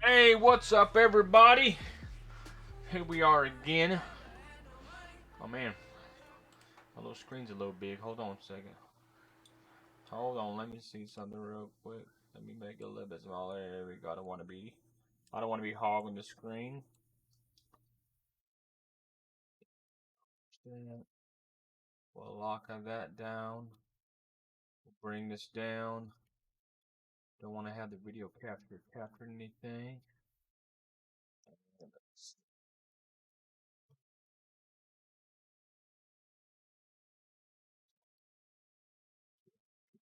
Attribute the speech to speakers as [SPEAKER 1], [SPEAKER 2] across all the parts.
[SPEAKER 1] Hey, what's up, everybody? Here we are again. Oh man, my little screen's a little big. Hold on a second. Hold on, let me see something real quick. Let me make it a little bit smaller. There we go. I don't want to be hogging the screen. We'll lock that down. We'll bring this down. Don't want to have the video capture anything.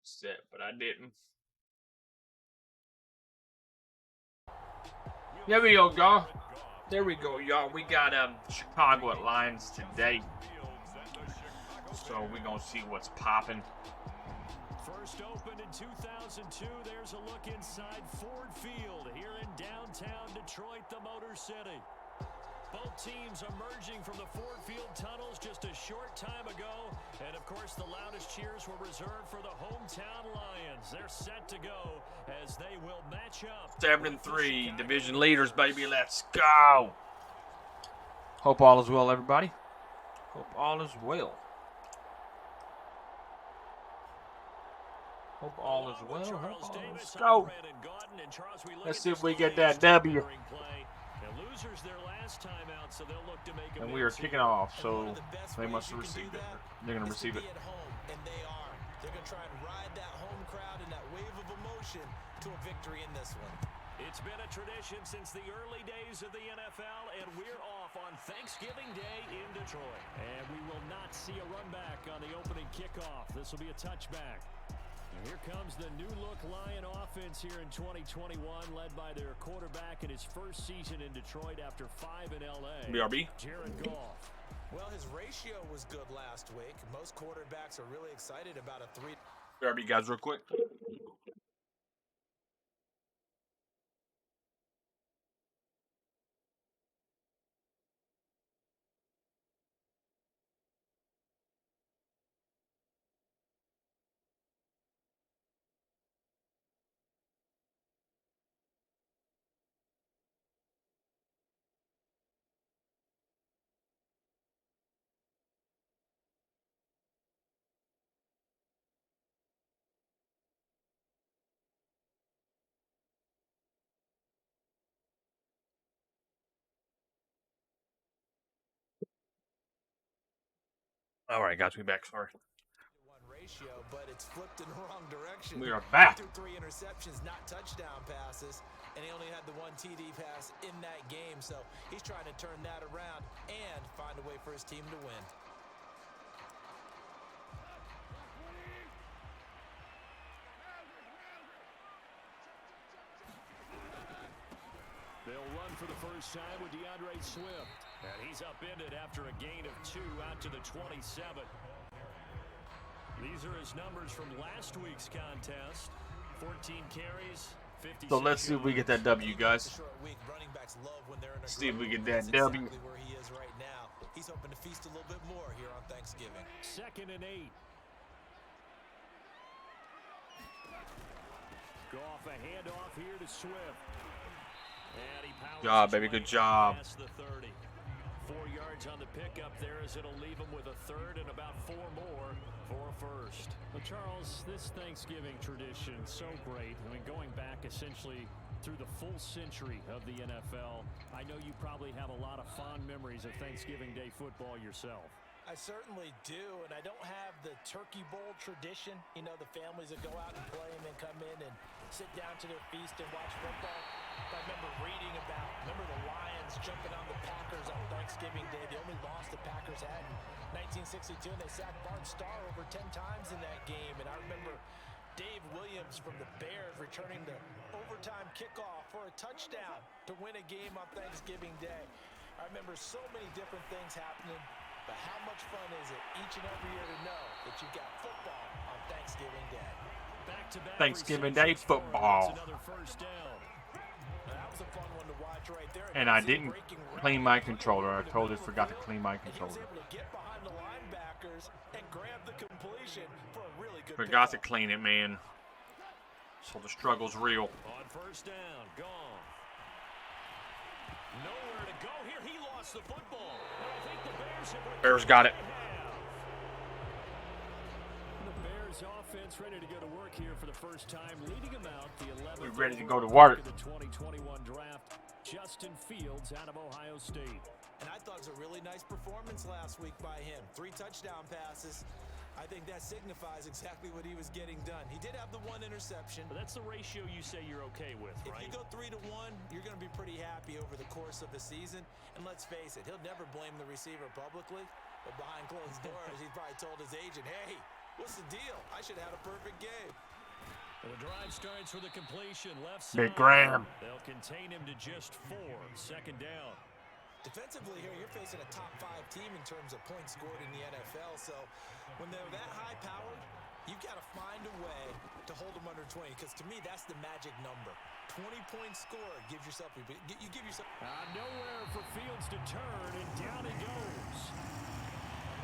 [SPEAKER 1] Set, but I didn't. There we go, y'all. There we go, y'all. We got Chicago at Lions today. So we're gonna see what's popping.
[SPEAKER 2] First opened in 2002, there's a look inside Ford Field here in downtown Detroit, the Motor City. Both teams emerging from the Ford Field tunnels just a short time ago. And, of course, the loudest cheers were reserved for the hometown Lions. They're set to go as they will match up.
[SPEAKER 1] 7-3, division leaders, baby. Let's go. Hope all is well, everybody. Hope all is well. Hope all is well. Let's go. Let's see if we get that W. And we are kicking off, so they must have received it. They're going to receive it.
[SPEAKER 3] And they are. They're going to try and ride that home crowd and that wave of emotion to a victory in this one.
[SPEAKER 2] It's been a tradition since the early days of the NFL, and we're off on Thanksgiving Day in Detroit. And we will not see a run back on the opening kickoff. This will be a touchback. And here comes the new-look Lion offense here in 2021, led by their quarterback in his first season in Detroit after 5 in L.A.
[SPEAKER 1] BRB.
[SPEAKER 2] Jared Goff.
[SPEAKER 3] Well, his ratio was good last week. Most quarterbacks are really excited about a 3.
[SPEAKER 1] BRB, guys, real quick. All right, guys, we back. Sorry.
[SPEAKER 3] Ratio, but it's flipped in the wrong direction.
[SPEAKER 1] We are back.
[SPEAKER 3] 3 interceptions, not touchdown passes, and he only had the 1 TD pass in that game. So he's trying to turn that around and find a way for his team to win.
[SPEAKER 2] They'll run for the first time with DeAndre Swift. And he's upended after a gain of 2 out to the 27. These are his numbers from last week's contest. 14 carries, 50.
[SPEAKER 1] So let's see if we get that W, guys. See if we get that W.
[SPEAKER 3] Where he is right now. He's hoping to feast a little bit more here on Thanksgiving.
[SPEAKER 2] 2nd and 8. Goff a handoff here to Swift. And he powers
[SPEAKER 1] job, baby. Good job.
[SPEAKER 2] past the 30. 4 yards on the pickup there as it'll leave him with a 3rd and about 4 more for a first. Well, Charles, this Thanksgiving tradition, so great. I mean, going back essentially through the full century of the NFL, I know you probably have a lot of fond memories of Thanksgiving Day football yourself.
[SPEAKER 3] I certainly do, and I don't have the Turkey Bowl tradition. You know, the families that go out and play and then come in and sit down to their feast and watch football. I remember reading about, the Lions jumping on the Packers on Thanksgiving Day. The only loss the Packers had in 1962, and they sacked Bart Starr over 10 times in that game. And I remember Dave Williams from the Bears returning the overtime kickoff for a touchdown to win a game on Thanksgiving Day. I remember so many different things happening, but how much fun is it each and every year to know that you've got football on Thanksgiving Day?
[SPEAKER 2] Back-to-back
[SPEAKER 1] Thanksgiving Day football.
[SPEAKER 2] Another first down.
[SPEAKER 3] That was a fun one to watch right there.
[SPEAKER 1] And I didn't clean my controller. I totally forgot to clean my controller.
[SPEAKER 3] He was able to get behind the linebackers and grab the completion for a really good
[SPEAKER 1] Forgot to clean it, man. So the struggle's real.
[SPEAKER 2] On first down, gone. Nowhere to go here. He lost the football. And I think the Bears have
[SPEAKER 1] Bears got it.
[SPEAKER 2] The Bears offense ready to go to work here for the first time, leading them out the 11th.
[SPEAKER 1] We're ready to go to work.
[SPEAKER 2] The 2021 draft. Justin Fields out of Ohio State.
[SPEAKER 3] And I thought it was a really nice performance last week by him. 3 touchdown passes. I think that signifies exactly what he was getting done. He did have the 1 interception.
[SPEAKER 2] But that's the ratio you say you're okay with, right?
[SPEAKER 3] If you go 3-1, you're going to be pretty happy over the course of a season. And let's face it, he'll never blame the receiver publicly. But behind closed doors, he's probably told his agent, hey, what's the deal? I should have had a perfect game.
[SPEAKER 2] Well, the drive starts with a completion. Left side.
[SPEAKER 1] Big Graham.
[SPEAKER 2] They'll contain him to just 4. Second down.
[SPEAKER 3] Defensively here, you're facing a top 5 team in terms of points scored in the NFL. So when they're that high-powered, you've got to find a way to hold them under 20. Because to me, that's the magic number. 20 points scored gives yourself you give yourself.
[SPEAKER 2] Nowhere for Fields to turn, and down he goes.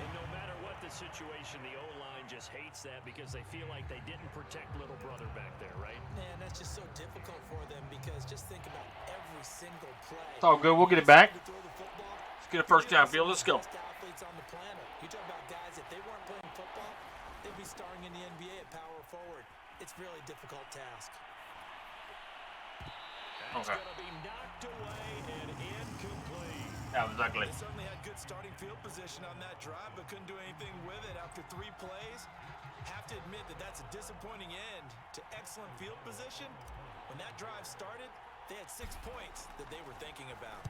[SPEAKER 2] And no matter what the situation, the O-line just hates that because they feel like they didn't protect little brother back there, right?
[SPEAKER 3] Man, that's just so difficult for them because just think about every single play.
[SPEAKER 1] It's all good. We'll get it back. Let's get a first down field. Let's go.
[SPEAKER 3] Athletes on the planet. You talk about guys, if they weren't playing football, they'd be starring in the NBA at power forward. It's really a difficult task.
[SPEAKER 2] That's going to be knocked away and incomplete.
[SPEAKER 1] That was ugly.
[SPEAKER 3] They certainly had good starting field position on that drive, but couldn't do anything with it after 3 plays. Have to admit that that's a disappointing end to excellent field position. When that drive started, they had 6 points that they were thinking about.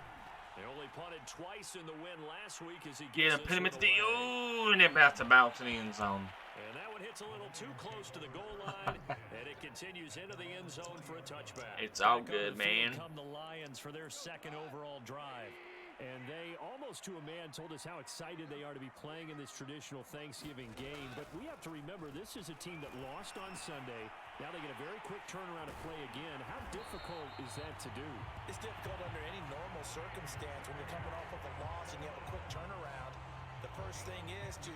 [SPEAKER 2] They only punted twice in the win last week as he
[SPEAKER 1] Yeah,
[SPEAKER 2] gets
[SPEAKER 1] put him
[SPEAKER 2] this
[SPEAKER 1] at
[SPEAKER 2] one
[SPEAKER 1] the
[SPEAKER 2] away.
[SPEAKER 1] and it bats to bounce in the end zone.
[SPEAKER 2] And that one hits a little too close to the goal line, and it continues into the end zone for a touchback.
[SPEAKER 1] It's all
[SPEAKER 2] Back on
[SPEAKER 1] good,
[SPEAKER 2] the field
[SPEAKER 1] man.
[SPEAKER 2] Come the Lions for their 2nd overall drive. And they, almost to a man, told us how excited they are to be playing in this traditional Thanksgiving game. But we have to remember, this is a team that lost on Sunday. Now they get a very quick turnaround to play again. How difficult is that to do?
[SPEAKER 3] It's difficult under any normal circumstance when you're coming off of a loss and you have a quick turnaround. The first thing is to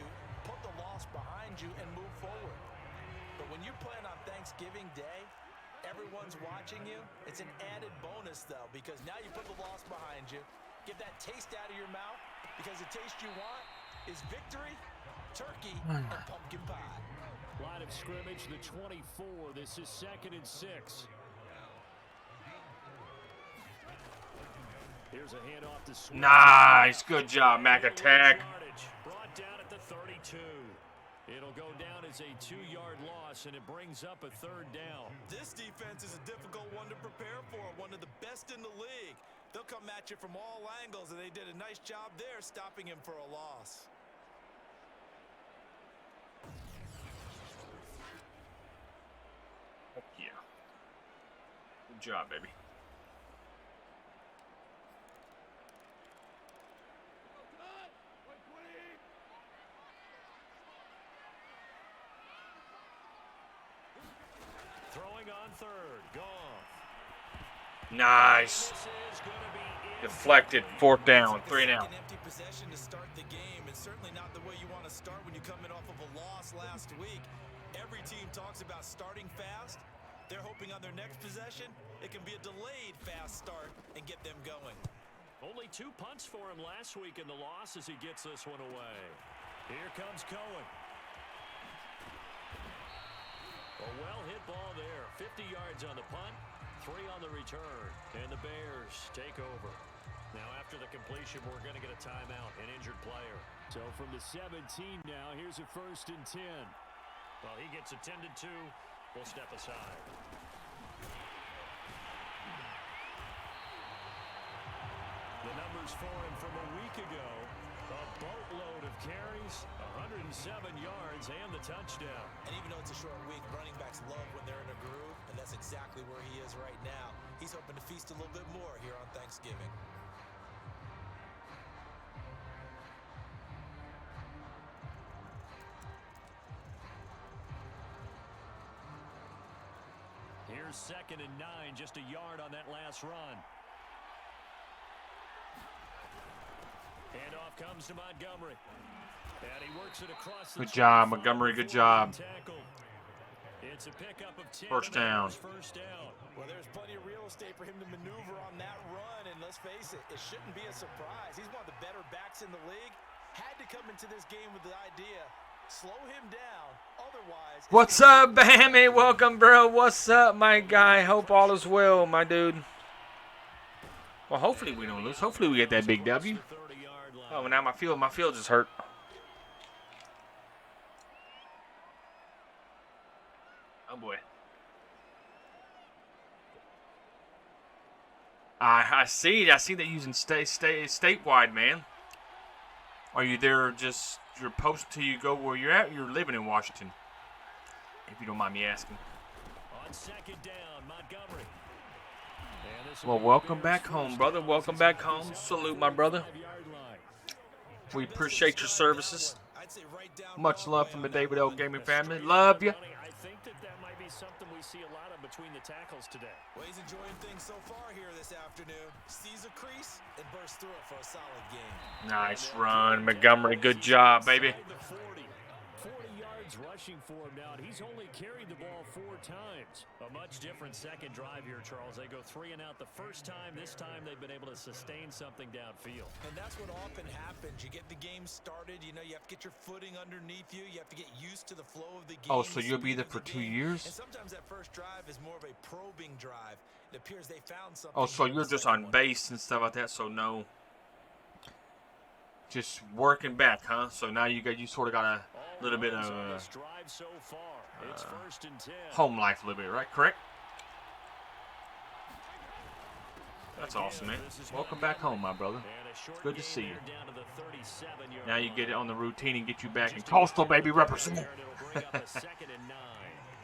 [SPEAKER 3] put the loss behind you and move forward. But when you're playing on Thanksgiving Day, everyone's watching you. It's an added bonus, though, because now you put the loss behind you. Get that taste out of your mouth, because the taste you want is victory, turkey, and pumpkin pie.
[SPEAKER 2] Line of scrimmage, the 24. This is 2nd and 6. Here's a handoff to Swift.
[SPEAKER 1] Nice. Good job, Mac Attack.
[SPEAKER 2] Brought down at the 32. It'll go down as a 2-yard loss, and it brings up a 3rd down.
[SPEAKER 3] This defense is a difficult one to prepare for, one of the best in the league. They'll come at you from all angles, and they did a nice job there stopping him for a loss.
[SPEAKER 1] Yeah. Good job, baby.
[SPEAKER 2] Throwing on 3rd. Goff.
[SPEAKER 1] Nice. Deflected. 4th down. 3 now.
[SPEAKER 3] An empty possession to start the game, and certainly not the way you want to start when you're coming off of a loss last week. Every team talks about starting fast. They're hoping on their next possession, it can be a delayed fast start and get them going.
[SPEAKER 2] Only 2 punts for him last week in the loss as he gets this one away. Here comes Cohen. A well-hit ball there. 50 yards on the punt, 3 on the return. And the Bears take over. Now, after the completion, we're going to get a timeout, an injured player. So from the 17 now, here's a 1st and 10. Well, he gets attended to. We'll step aside. The numbers for him from a week ago. A boatload of carries, 107 yards, and the touchdown.
[SPEAKER 3] And even though it's a short week, running backs love when they're in a groove, and that's exactly where he is right now. He's hoping to feast a little bit more here on Thanksgiving.
[SPEAKER 2] Here's 2nd and 9, just a yard on that last run. Handoff comes to Montgomery. And he works it across the
[SPEAKER 1] Good job, Montgomery. Good job.
[SPEAKER 2] Tackle. It's a pickup of 10.
[SPEAKER 1] First down.
[SPEAKER 2] First down.
[SPEAKER 3] Well, there's plenty of real estate for him to maneuver on that run, and let's face it, it shouldn't be a surprise. He's one of the better backs in the league. Had to come into this game with the idea, slow him down, otherwise...
[SPEAKER 1] What's up, Bammy? Welcome, bro. What's up, my guy? Hope all is well, my dude. Well, hopefully we don't lose. Hopefully we get that big W. Oh, now my field just hurt. Oh boy. I see that using statewide, man. Are you there just you're posted till you go where you're at? You're living in Washington, if you don't mind me asking.
[SPEAKER 2] On second down, Montgomery.
[SPEAKER 1] Well, welcome back home, brother. Welcome back home. Salute, my brother. We appreciate your services. Much love from the DavidLGaming family. Love you.
[SPEAKER 2] I think that might be something we see a lot of between the tackles today.
[SPEAKER 3] Well, he's enjoying things so far here this afternoon. Sees a crease and bursts through it for a solid game.
[SPEAKER 1] Nice run, Montgomery. Good job, baby.
[SPEAKER 2] 40 yards rushing for him now. He's only carried the ball 4 times. A much different second drive here, Charles. They go 3 and out the first time. This time they've been able to sustain something downfield.
[SPEAKER 3] And that's what often happens. You get the game started. You know, you have to get your footing underneath you. You have to get used to the flow of the game.
[SPEAKER 1] Oh, so you'll be there for 2 years?
[SPEAKER 3] And sometimes that first drive is more of a probing drive. It appears they found something.
[SPEAKER 1] Oh, so you're just on base and stuff like that, so no. Just working back, huh? So now you sort of got a little bit of home life a little bit, right? Correct? That's awesome, man. Welcome back home, my brother. It's good to see you. Now you get it on the routine and get you back in Coastal, baby, represent.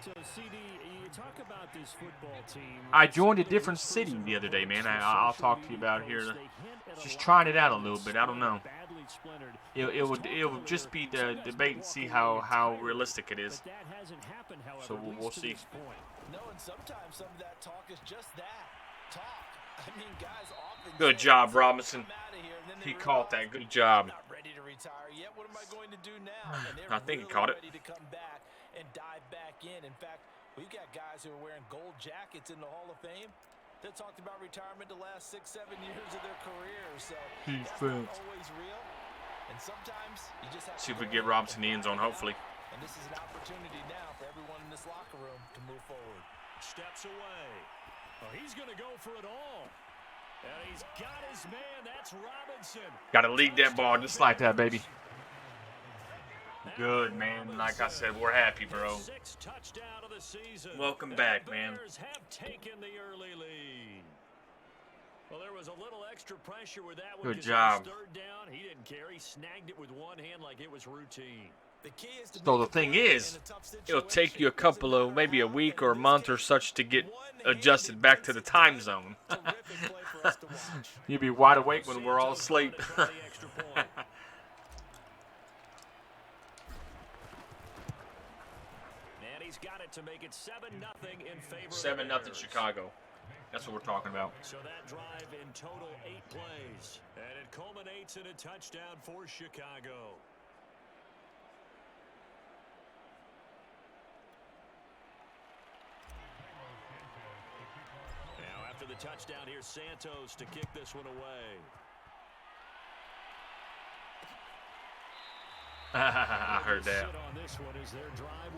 [SPEAKER 2] So, CD, you talk about this football team.
[SPEAKER 1] I joined a different city the other day, man. I'll talk to you about it here. Just trying it out a little bit. I don't know. It would just be the debate and see how realistic it is. So we'll see.
[SPEAKER 3] No, and sometimes some of that talk is just that talk. I mean, guys often
[SPEAKER 1] Good job, Robinson. He caught that. Good job.
[SPEAKER 3] Not ready to retire yet. What am I going to do now?
[SPEAKER 1] I think he caught it.
[SPEAKER 3] Ready to come back and dive back in. In fact, we've got guys who are wearing gold jackets in the Hall of Fame that talked about retirement the last 6-7 years of their career. So that's not always real. And sometimes you just have
[SPEAKER 1] See if
[SPEAKER 3] to
[SPEAKER 1] we get Robinson in the end zone, hopefully.
[SPEAKER 3] And this is an opportunity now for everyone in this locker room to move forward.
[SPEAKER 2] Steps away. Oh, he's going to go for it all. And he's got his man. That's Robinson.
[SPEAKER 1] Got to lead that ball just like that, baby. Good, man. Like I said, we're happy, bro.
[SPEAKER 2] 6th touchdown of the season.
[SPEAKER 1] Welcome back, man.
[SPEAKER 2] The Bears have taken the early lead. Well, there was a little extra pressure with that one.
[SPEAKER 1] Good job.
[SPEAKER 2] 3rd down. He didn't care. He snagged it with one hand like it was routine.
[SPEAKER 3] The key is to
[SPEAKER 1] So the thing is, it'll take you a couple of, maybe a week or a month or such to get adjusted back to the time zone. You'll be wide awake when we're all asleep.
[SPEAKER 2] And he's got it to make it 7-0 in favor
[SPEAKER 1] 7-0 Chicago. That's what we're talking about.
[SPEAKER 2] So that drive in total 8 plays. And it culminates in a touchdown for Chicago. Now after the touchdown, here's Santos to kick this one away.
[SPEAKER 1] I heard that.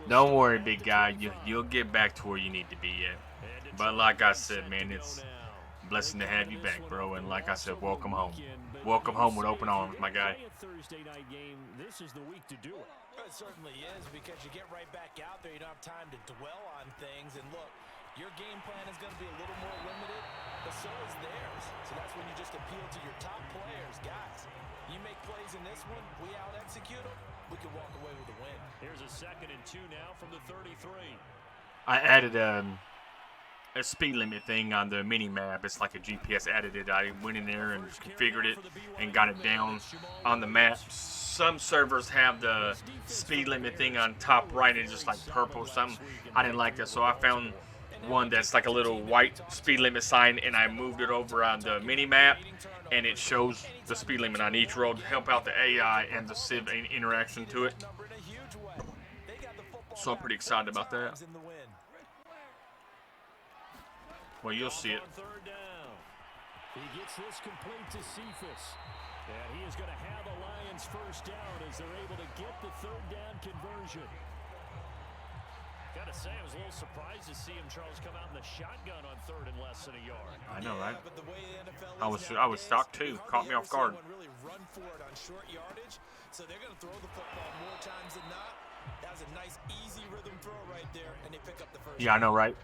[SPEAKER 1] Don't worry, big guy. You'll get back to where you need to be at. But like I said, man, it's a blessing to have you back, bro. And like I said, welcome home. Welcome home with open arms, my guy.
[SPEAKER 2] Thursday night game. This is the week to do it.
[SPEAKER 3] It certainly is, because you get right back out there. You don't have time to dwell on things. And look, your game plan is going to be a little more limited, but so is theirs. So that's when you just appeal to your top players. Guys, you make plays in this one, we out-execute them, we can walk away with a win.
[SPEAKER 2] Here's a 2nd and 2 now from the 33.
[SPEAKER 1] I added a speed limit thing on the mini map. It's like a GPS added it. I went in there and configured it and got it down on the map. Some servers have the speed limit thing on top right, and it's just like purple or something. I didn't like that, so I found one that's like a little white speed limit sign, and I moved it over on the mini map, and it shows the speed limit on each road to help out the AI and the civ interaction to it. So I'm pretty excited about that. Well, you'll see it.
[SPEAKER 2] He gets this complete to Cephas. And he is going to have the Lions first down as they're able to get the third down conversion. Gotta say, I was a little surprised to see him, Charles, come out in the shotgun on third and less than a yard.
[SPEAKER 1] I know, right? I was shocked too. Caught me off guard.
[SPEAKER 3] Really run for it on short yardage, so they're going to throw the football more times than not. That was a nice, easy rhythm throw right there, and they pick up the first.
[SPEAKER 1] Yeah, I know, right?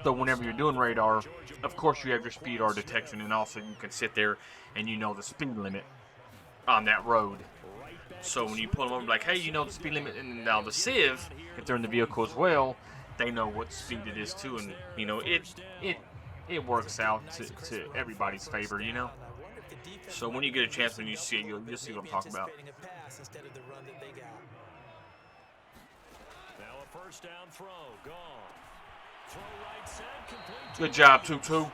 [SPEAKER 1] So whenever you're doing radar, of course you have your speed or detection, and also you can sit there and you know the speed limit on that road. So when you pull them over, like, hey, you know the speed limit, and now the Civ, if they're in the vehicle as well, they know what speed it is too, and you know it works out to everybody's favor, you know. So when you get a chance and you see it, you'll see what I'm talking about.
[SPEAKER 2] Now a first down throw, gone. Throw right side, complete.
[SPEAKER 1] Good job, 2-2.
[SPEAKER 2] 5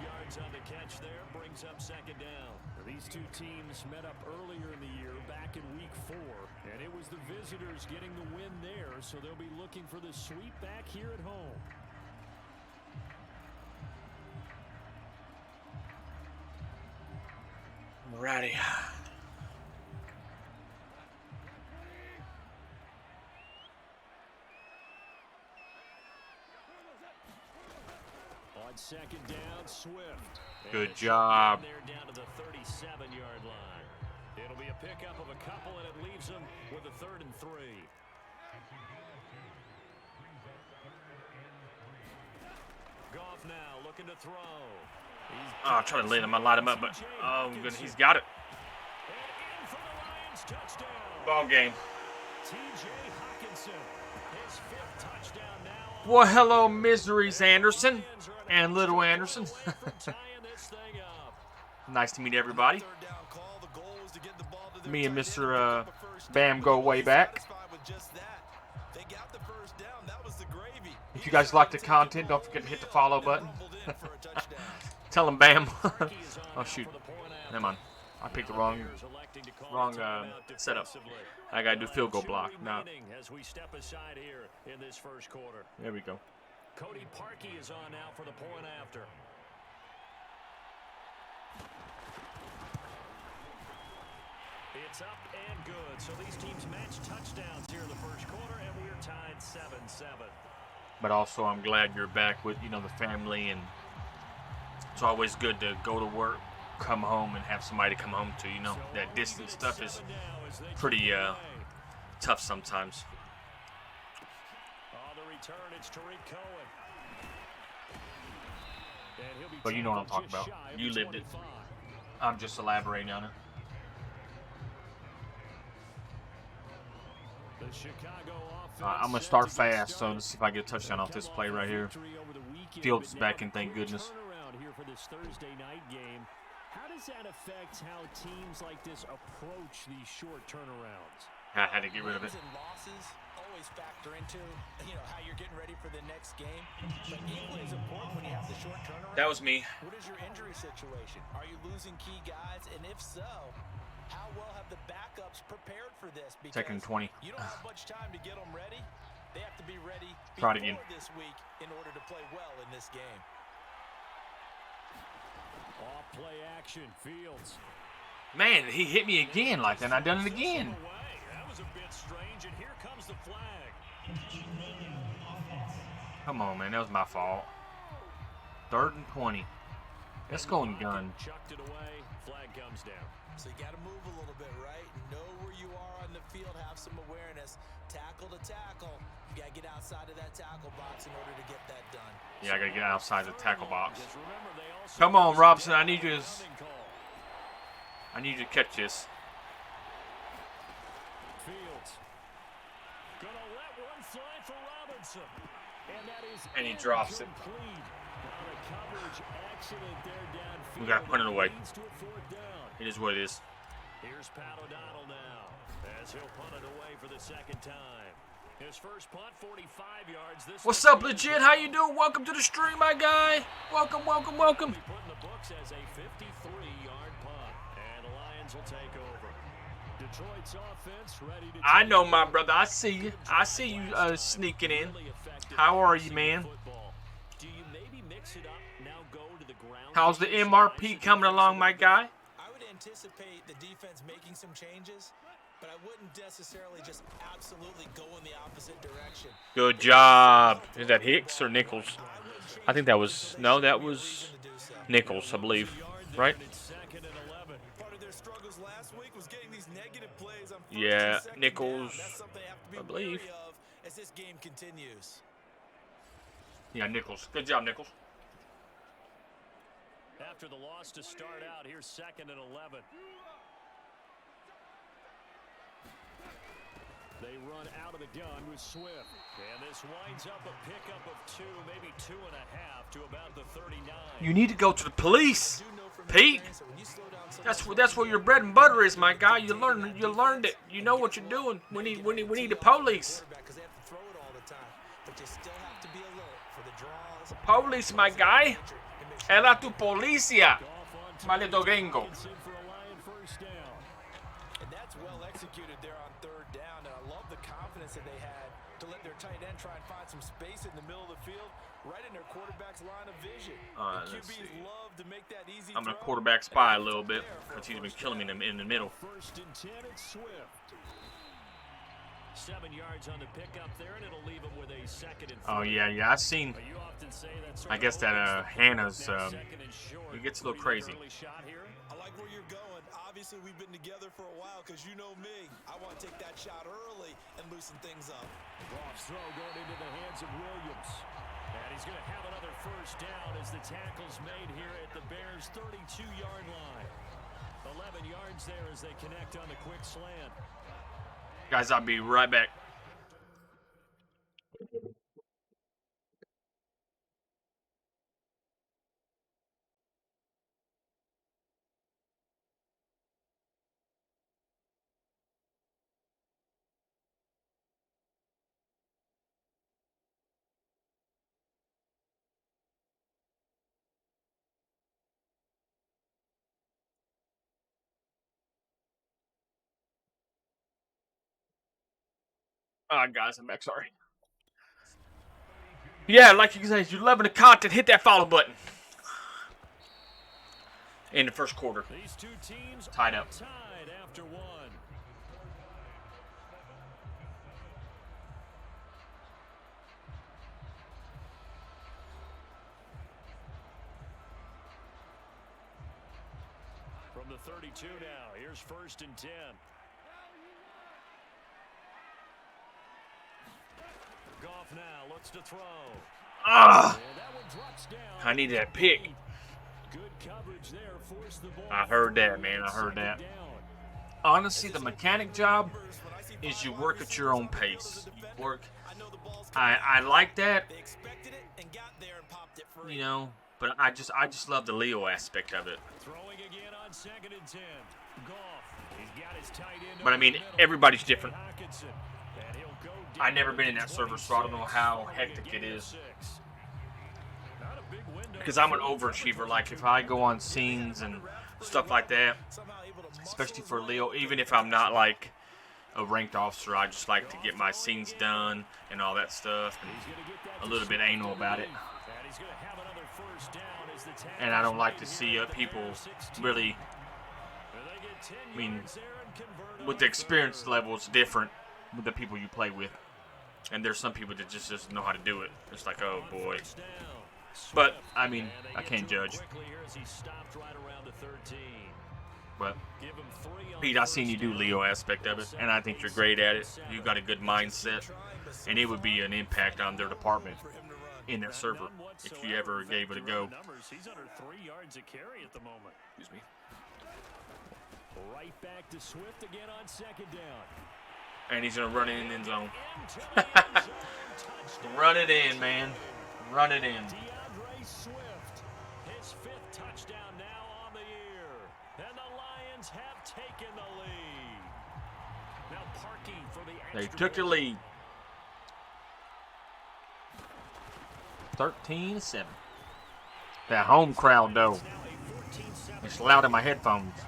[SPEAKER 2] yards on the catch there, brings up second down. These two teams met up earlier in the year, back in week 4, and it was the visitors getting the win there, so they'll be looking for the sweep back here at home.
[SPEAKER 1] Alrighty.
[SPEAKER 2] On second down, Swift.
[SPEAKER 1] Good job.
[SPEAKER 2] They're down to the 37-yard line. It'll be a pickup of a couple, and it leaves them with a 3rd and 3. Goff now looking to throw.
[SPEAKER 1] Oh, I'm trying to light him up, but oh, good, he's got it.
[SPEAKER 2] And in for the Lions, touchdown.
[SPEAKER 1] Ball game.
[SPEAKER 2] T.J. Hawkinson, his 5th touchdown now.
[SPEAKER 1] Well, hello, Miseries Anderson and Little Anderson. Nice to meet everybody. Me and Mr. Bam go way back. If you guys like the content, don't forget to hit the follow button. Tell them Bam. Oh, shoot. Never mind. I picked the wrong setup. I got to do field goal block. No. There we go.
[SPEAKER 2] Cody Parkey is on now for the point after. It's up and good. So these teams match touchdowns here in the first quarter, and we're tied 7-7.
[SPEAKER 1] But also, I'm glad you're back with, the family, and it's always good to go to work, come home, and have somebody to come home to. That distance stuff is pretty tough sometimes.
[SPEAKER 2] On the return, it's Tariq Cohen.
[SPEAKER 1] But you know what I'm talking about. You lived it. I'm just elaborating on it. I'm going to start fast, so let's see if I get a touchdown off this play right here. Fields back in, thank goodness.
[SPEAKER 2] How does that affect how teams like this approach these short turnarounds?
[SPEAKER 1] I had to get rid of it.
[SPEAKER 3] Losses always factor into how you're getting ready for the next game. But equally as important when you have the short turnaround.
[SPEAKER 1] That was me.
[SPEAKER 3] What is your injury situation? Are you losing key guys? And if so, how well have the backups prepared for this? Because
[SPEAKER 1] second and 20.
[SPEAKER 3] You don't have much time to get them ready. They have to be ready
[SPEAKER 1] before
[SPEAKER 3] this week in order to play well in this game.
[SPEAKER 2] Off play action, Fields.
[SPEAKER 1] Man, he hit me again like that, and I done it again.
[SPEAKER 2] That was a bit strange, and here comes the flag.
[SPEAKER 1] Come on, man, that was my fault. 3rd and 20. Let's go and gun.
[SPEAKER 2] Chucked it away. Flag comes down.
[SPEAKER 3] So you got to move a little bit, right? Know where you are on the field. Have some awareness. Tackle to tackle. You got to get outside of that tackle box in order to get that done.
[SPEAKER 1] Yeah, I got to get outside the tackle box. Come on, Robson. I need you to catch this.
[SPEAKER 2] Fields. Gonna let one fly for Robinson.
[SPEAKER 1] And he drops it. We got to punt it away. It is what it is.
[SPEAKER 2] Here's Pat O'Donnell now as he'll punt it away for the second time. His first punt, 45 yards.
[SPEAKER 1] What's up, legit? How you doing? Welcome to the stream, my guy. Welcome.
[SPEAKER 2] Put in the books as a 53-yard punt, and the Lions will take over. Detroit's offense ready to
[SPEAKER 1] I know, my brother. I see you. I see you sneaking in. How are you, man?
[SPEAKER 2] Do you maybe mix it up, now go to the ground?
[SPEAKER 1] How's the MRP coming along, my guy?
[SPEAKER 3] I would anticipate the defense making some changes, but I wouldn't necessarily just absolutely go in the opposite direction.
[SPEAKER 1] Good job. Is that Hicks or Nichols? I think that was, no, that was Nichols, I believe. Right? Yeah, Nichols, I believe.
[SPEAKER 3] As this game continues.
[SPEAKER 1] Yeah, Nichols. Good job, Nichols.
[SPEAKER 2] After the loss to start out, here's 2nd and 11. They run out of the gun with Swift. And this winds up a pickup of 2, maybe 2.5 to about the 39.
[SPEAKER 1] You need to go to the police, Pete. That's where your bread and butter is, my guy. You learned it. You know what you're doing. We need the police. Police, my guy. Era tu policía, maldito gringo.
[SPEAKER 3] And that's well executed there on 3rd down. And I love the confidence that they had to let their tight end try and find some space in the middle of the field, right in their quarterback's line of vision. QBs love to make that easy.
[SPEAKER 1] I'm gonna quarterback spy a little bit because he's been killing me in the middle.
[SPEAKER 2] 1st and 10 at Swift. 7 yards on the pickup there, and it'll leave him with a 2nd and 4.
[SPEAKER 1] Oh yeah. I seen. I guess that Hannah's he gets a little crazy.
[SPEAKER 3] I like where you're going. Obviously, we've been together for a while because you know me. I want to take that shot early and loosen things up.
[SPEAKER 2] Goff's throw going into the hands of Williams. And he's going to have another 1st down as the tackle's made here at the Bears' 32-yard line. 11 yards there as they connect on the quick slant.
[SPEAKER 1] Guys, I'll be right back. Guys, I'm back. Sorry. Yeah, like you said, if you're loving the content, hit that follow button. In the 1st quarter.
[SPEAKER 2] These two teams
[SPEAKER 1] tied up.
[SPEAKER 2] Tied after 1. From the 32 now, here's 1st and 10. Goff now looks to throw.
[SPEAKER 1] I need that pick.
[SPEAKER 2] Good coverage there, forced the ball.
[SPEAKER 1] I heard that, man. I heard that. Honestly, the mechanic job is you work at your own pace. You work. I like that. You know, but I just love the Leo aspect of it.
[SPEAKER 2] Throwing again on 2nd and 10. Goff. He's got his tight end.
[SPEAKER 1] But I mean, everybody's different. I've never been in that server, so I don't know how hectic it is. Because I'm an overachiever. Like, if I go on scenes and stuff like that, especially for Leo, even if I'm not, like, a ranked officer, I just like to get my scenes done and all that stuff. And a little bit anal about it. And I don't like to see people really, I mean, with the experience level, it's different with the people you play with. And there's some people that just know how to do it. It's like, oh boy. But, I mean, I can't judge. But, Pete, I seen you do Leo aspect of it, and I think you're great at it. You got a good mindset, and it would be an impact on their department in that server if you ever gave it a go.
[SPEAKER 2] He's under 3 yards a carry at the moment.
[SPEAKER 1] Excuse me.
[SPEAKER 2] Right back to Swift again on 2nd down.
[SPEAKER 1] And he's going to run it in the end zone. Run it in, man. Run it in.
[SPEAKER 2] Swift, his 5th touchdown now on the year. And the Lions have taken the lead. Now Parkey for the
[SPEAKER 1] They took the lead. 13-7. That home crowd, though. It's loud in my headphones.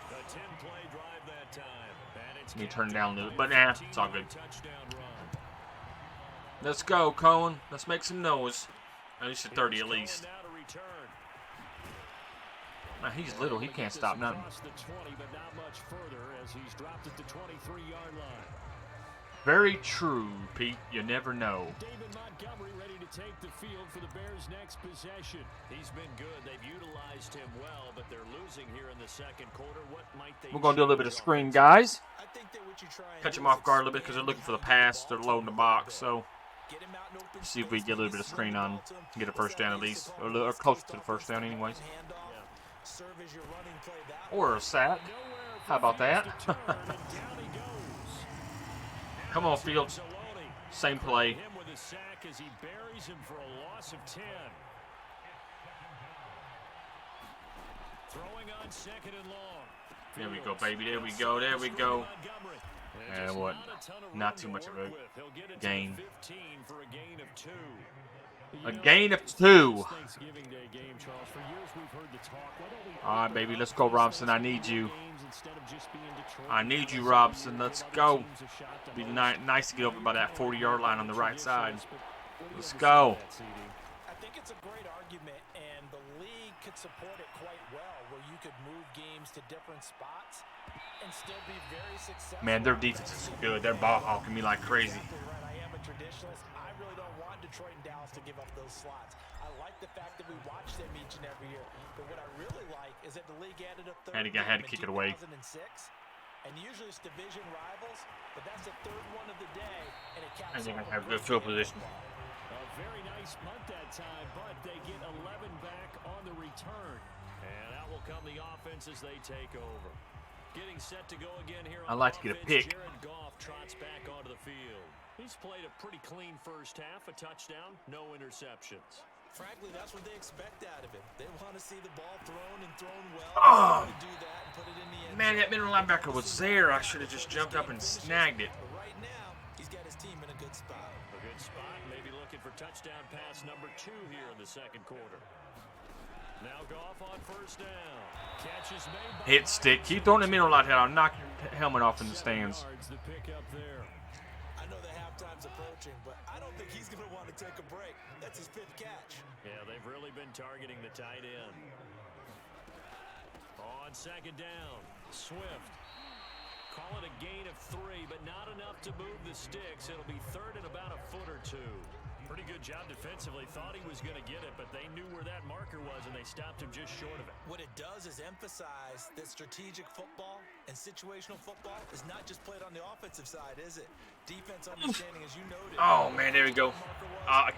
[SPEAKER 2] A 10-play drive that
[SPEAKER 1] Let me turn it down a little, but nah, it's all good. Let's go, Cohen. Let's make some noise. At least a 30 at least. Now, he's little. He can't stop nothing. Very true, Pete. You never know.
[SPEAKER 2] Ready to take the field for the Bears' next possession. He's been good. They've utilized him well, but they're losing here in the second quarter. What might they
[SPEAKER 1] We're going to do a little bit of screen, guys. Catch them off guard a little bit because they're looking for the pass. They're loading the box, so see if we get a little bit of screen on. Get a first down at least, or close to the first down anyways. Or a sack. How about that? Come on, Fields. Same play.
[SPEAKER 2] As he buries him for a loss of 10. Throwing on second and long.
[SPEAKER 1] There we go, baby. There we go. There we go. And what? Not too much of a gain. A gain of 2. All right, baby. Let's go, Robson. I need you. I need you, Robson. Let's go. Be nice to get over by that 40-yard line on the right side. Let's go.
[SPEAKER 3] I think it's a great argument, and the league could support it quite well, where you could move games to different spots and still be very successful.
[SPEAKER 1] Man, their defense is good. They're ball hawking me like crazy.
[SPEAKER 3] I am a traditionalist. I really don't want Detroit and Dallas to give up those slots. I like the fact that we watch them each and every year. But what I really like is that the league added a third
[SPEAKER 1] had to kick it away.
[SPEAKER 3] 2006. And usually it's division rivals, but that's the third one of the day, and it counts.
[SPEAKER 1] And you're going to have good field position.
[SPEAKER 2] A very nice punt that time, but they get 11 back on the return. And out will come the offense as they take over. Getting set to go again here.
[SPEAKER 1] I like to get a pick.
[SPEAKER 2] Jared Goff trots back onto the field. He's played a pretty clean first half, a touchdown, no interceptions.
[SPEAKER 3] Frankly, that's what they expect out of him. They want to see the ball thrown and thrown well.
[SPEAKER 1] Oh,
[SPEAKER 3] do that and put it in the end
[SPEAKER 1] man, that middle linebacker was there. I should have just jumped up and snagged it.
[SPEAKER 3] But right now, he's got his team in a good spot.
[SPEAKER 2] A good spot, maybe looking for touchdown pass number 2 here in the second quarter. Now Goff on first down. Catches made by
[SPEAKER 1] Hit stick. Keep throwing the middle like that. I'll knock your helmet off in the stands.
[SPEAKER 2] The pick up there.
[SPEAKER 3] I know the halftime's approaching, but I don't think he's going to want to take a break. That's his 5th catch.
[SPEAKER 2] Yeah, they've really been targeting the tight end. On second down, Swift. Call it a gain of 3, but not enough to move the sticks. It'll be third and about a foot or 2. Pretty good job defensively. Thought he was going to get it, but they knew where that marker was, and they stopped him just short of it.
[SPEAKER 3] What it does is emphasize that strategic football and situational football is not just played on the offensive side, is it? Defense understanding, as you noted.
[SPEAKER 1] Oh, man, there we go.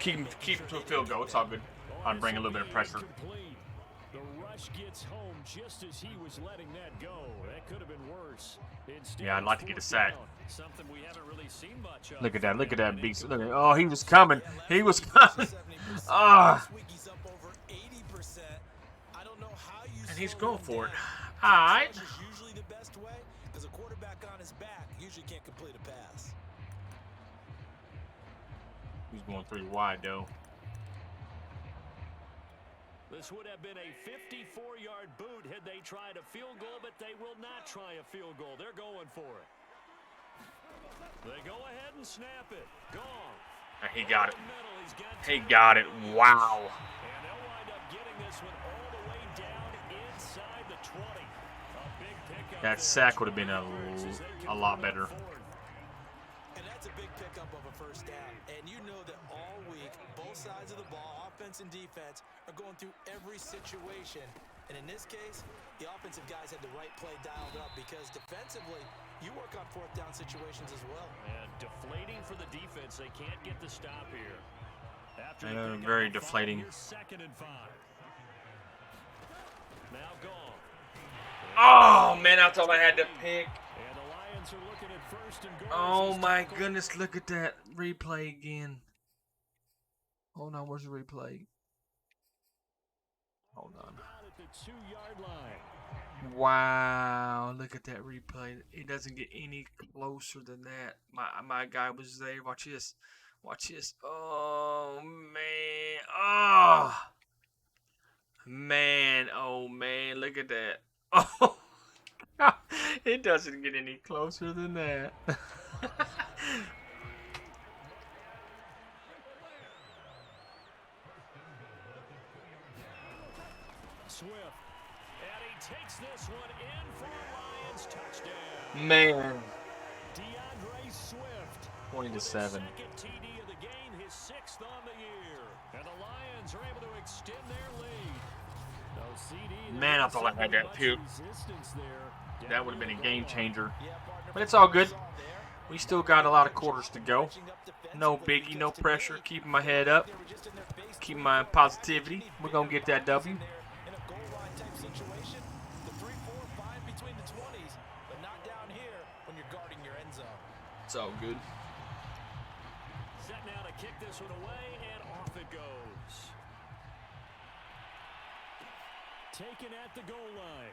[SPEAKER 1] Keep him to a field goal. It's all good. I'll bring a little bit of pressure.
[SPEAKER 2] The rush gets home just as he was letting that go. That could have been worse. Instead,
[SPEAKER 1] yeah, I'd like to get a sack.
[SPEAKER 2] Something we haven't really seen much of.
[SPEAKER 1] Look at that. Look at that beast. Look at, oh, he was coming. He was coming. Ah. And he's going for it. All right.
[SPEAKER 3] Usually the best way, because a quarterback on his back usually can't complete a pass.
[SPEAKER 1] He's going 3 wide, though.
[SPEAKER 2] This would have been a 54-yard boot had they tried a field goal, but they will not try a field goal. They're going for it. They go ahead and snap it. Gone.
[SPEAKER 1] He got it. He got it. Wow.
[SPEAKER 2] And they'll wind up getting this one all the way down inside the 20. A big pickup.
[SPEAKER 1] That sack would have been a lot better.
[SPEAKER 3] And that's a big pickup of a first down. And you know that all week, both sides of the ball, offense and defense, are going through every situation. And in this case, the offensive guys had the right play dialed up because defensively, you work on 4th down situations as well. And deflating for the defense. They can't get the stop here.
[SPEAKER 1] After very deflating.
[SPEAKER 2] 2nd and 5. Now gone.
[SPEAKER 1] Oh, man, I thought I had to pick.
[SPEAKER 2] And the Lions are looking at 1st and goal.
[SPEAKER 1] Oh, my goodness. Look at that replay again. Hold on. Where's the replay? Hold on.
[SPEAKER 2] At the 2-yard line.
[SPEAKER 1] Wow, look at that replay. It doesn't get any closer than that. My guy was there. Watch this. Watch this. Oh, man. Oh. Man. Oh, man. Look at that. Oh. It doesn't get any closer than that.
[SPEAKER 2] Swift. And he takes this one in for a Lions touchdown.
[SPEAKER 1] Man.
[SPEAKER 2] DeAndre Swift.
[SPEAKER 1] 20-7.
[SPEAKER 2] Second TD of the game, his 6th on the year. And the Lions are able to extend their lead. No CD.
[SPEAKER 1] Man, I thought I had that puke. That would have been a game changer. But it's all good. We still got a lot of quarters to go. No biggie, no pressure. Keeping my head up. Keeping my positivity. We're going to get that W. It's all good.
[SPEAKER 2] Set now to kick this one away, and off it goes. Taken at the goal line.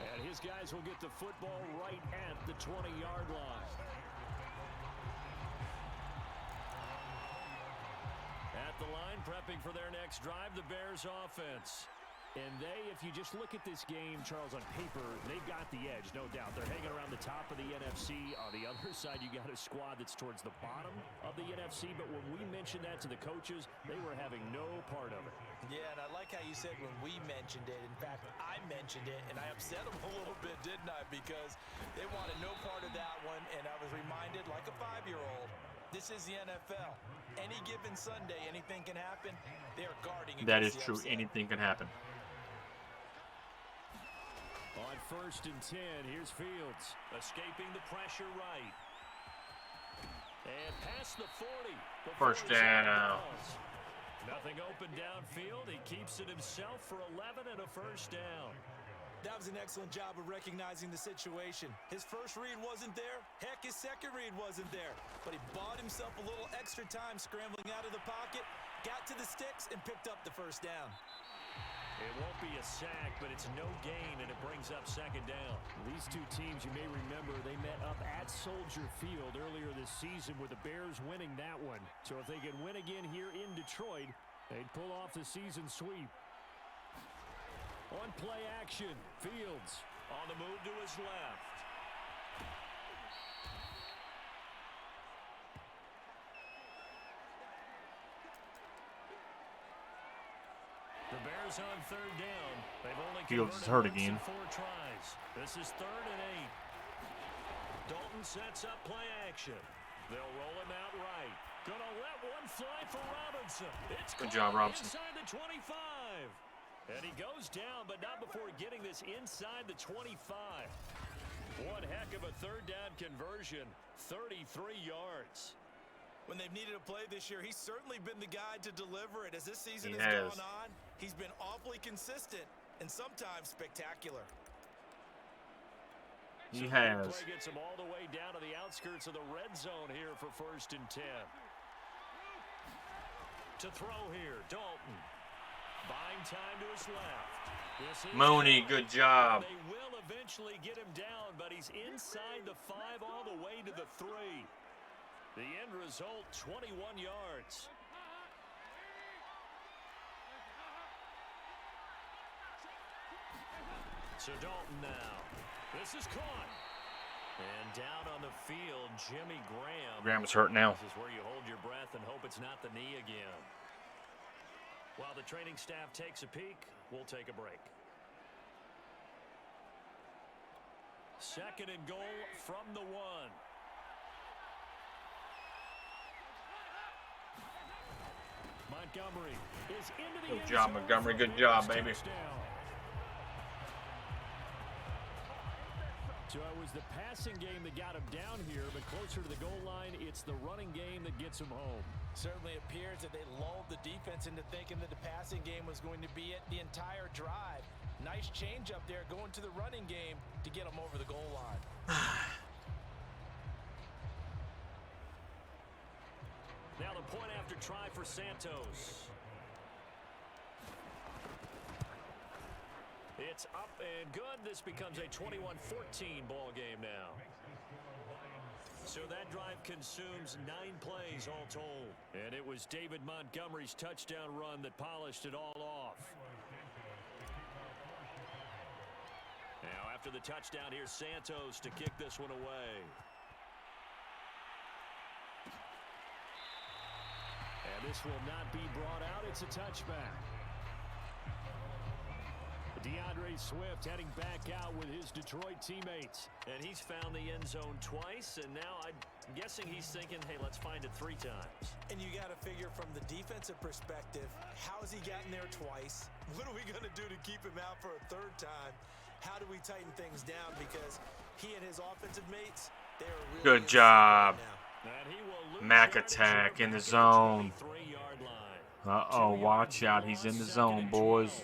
[SPEAKER 2] And his guys will get the football right at the 20-yard line. At the line, prepping for their next drive, the Bears offense. And if you just look at this game, Charles, on paper, they've got the edge, no doubt. They're hanging around the top of the NFC. On the other side, you got a squad that's towards the bottom of the NFC. But when we mentioned that to the coaches, they were having no part of it.
[SPEAKER 3] Yeah, and I like how you said when we mentioned it. In fact, I mentioned it, and I upset them a little bit, didn't I? Because they wanted no part of that one, and I was reminded, like a 5-year-old, this is the NFL. Any given Sunday, anything can happen. They are guarding against
[SPEAKER 1] That is
[SPEAKER 3] the
[SPEAKER 1] true.
[SPEAKER 3] upset.
[SPEAKER 1] Anything can happen.
[SPEAKER 2] On 1st and 10, here's Fields. Escaping the pressure right. And past the 40.
[SPEAKER 1] First down.
[SPEAKER 2] Nothing open downfield. He keeps it himself for 11 and a first down.
[SPEAKER 3] That was an excellent job of recognizing the situation. His first read wasn't there. Heck, his second read wasn't there. But he bought himself a little extra time scrambling out of the pocket, got to the sticks, and picked up the first down.
[SPEAKER 2] It won't be a sack, but it's no gain, and it brings up 2nd down. These two teams, you may remember, they met up at Soldier Field earlier this season with the Bears winning that one. So if they can win again here in Detroit, they'd pull off the season sweep. On play action, Fields on the move to his left. The Bears on 3rd down. They've only
[SPEAKER 1] Fields is hurt again.
[SPEAKER 2] 4 tries. This is 3rd and 8. Dalton sets up play action. They'll roll him out right. Gonna let one fly for Robinson. It's
[SPEAKER 1] good job, Robinson.
[SPEAKER 2] Inside the 25. And he goes down, but not before getting this inside the 25. One heck of a 3rd down conversion. 33 yards.
[SPEAKER 3] When they've needed a play this year, he's certainly been the guy to deliver it. As this season has gone on, he's been awfully consistent and sometimes spectacular.
[SPEAKER 1] He has.
[SPEAKER 2] Play gets him all the way down to the outskirts of the red zone here for 1st and 10. To throw here, Dalton. Buying time to his left.
[SPEAKER 1] Mooney, good job.
[SPEAKER 2] They will eventually get him down, but he's inside the 5 all the way to the 3. The end result, 21 yards. So Dalton now. This is caught. And down on the field, Jimmy Graham.
[SPEAKER 1] Graham's hurt now.
[SPEAKER 2] This is where you hold your breath and hope it's not the knee again. While the training staff takes a peek, we'll take a break. 2nd and goal from the 1. Montgomery is into the
[SPEAKER 1] Good job, Montgomery. Good job, baby.
[SPEAKER 2] So it was the passing game that got him down here, but closer to the goal line, it's the running game that gets him home.
[SPEAKER 3] Certainly appears that they lulled the defense into thinking that the passing game was going to be it the entire drive. Nice change up there going to the running game to get him over the goal line.
[SPEAKER 2] Now the point after try for Santos. It's up and good. This becomes a 21-14 ball game now. So that drive consumes 9 plays all told. And it was David Montgomery's touchdown run that polished it all off. After the touchdown, here's Santos to kick this one away. And this will not be brought out. It's a touchback. DeAndre Swift heading back out with his Detroit teammates. And he's found the end zone twice, and now I'm guessing he's thinking, hey, let's find it 3 times.
[SPEAKER 3] And you got to figure from the defensive perspective, how has he gotten there twice? What are we going to do to keep him out for a 3rd time? How do we tighten things down? Because he and his offensive mates, they are really
[SPEAKER 1] Good job.
[SPEAKER 2] Right.
[SPEAKER 1] Mac attack in the zone. Uh-oh, watch out. He's in the zone, boys.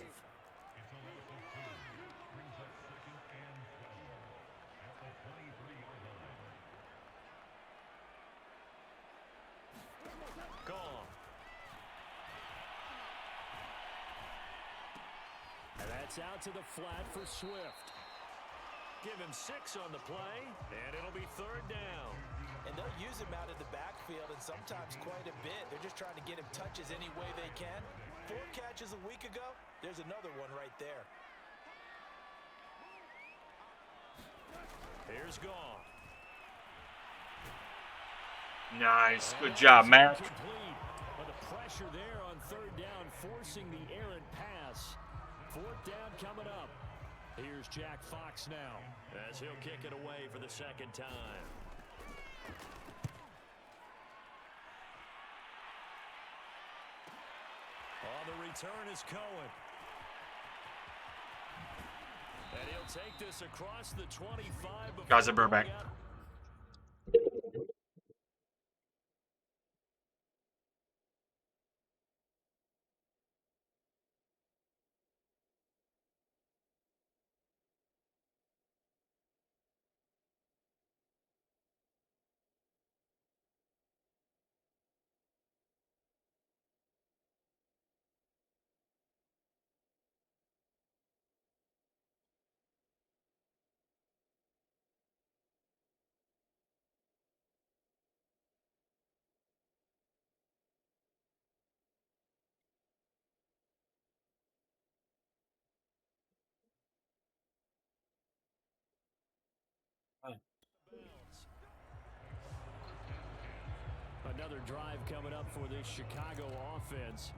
[SPEAKER 2] That's out to the flat for Swift. Give him 6 on the play, and it'll be 3rd down.
[SPEAKER 3] And they'll use him out of the backfield, and sometimes quite a bit. They're just trying to get him touches any way they can. 4 catches a week ago, there's another one right there.
[SPEAKER 2] Here's Gone.
[SPEAKER 1] Nice. Good job, Mac.
[SPEAKER 2] But the pressure there on 3rd down, forcing the errant pass. 4th down coming up. Here's Jack Fox now, as he'll kick it away for the 2nd time. On the return is Cohen. And he'll take this across the 25.
[SPEAKER 1] Guys, Burbank.
[SPEAKER 2] Another drive coming up for this Chicago offense.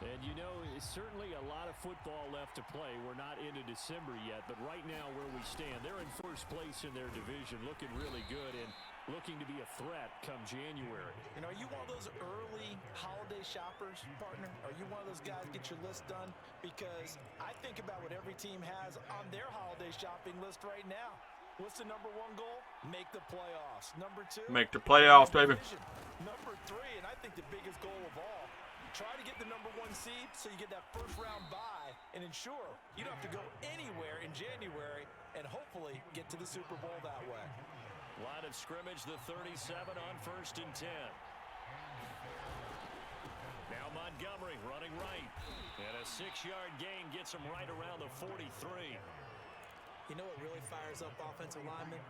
[SPEAKER 2] And, you know, it's certainly a lot of football left to play. We're not into December yet, but right now where we stand, they're in 1st place in their division, looking really good and looking to be a threat come January.
[SPEAKER 3] And are you one of those early holiday shoppers, partner? Are you one of those guys get your list done? Because I think about what every team has on their holiday shopping list right now. What's the number 1 goal? Make the playoffs. Number 2?
[SPEAKER 1] Make the playoffs, baby.
[SPEAKER 3] Number 3, and I think the biggest goal of all, try to get the number 1 seed so you get that 1st round bye and ensure you don't have to go anywhere in January and hopefully get to the Super Bowl that way.
[SPEAKER 2] Line of scrimmage, the 37 on 1st and 10. Now Montgomery running right. And a 6-yard gain gets him right around the 43.
[SPEAKER 3] You know what really fires up offensive linemen?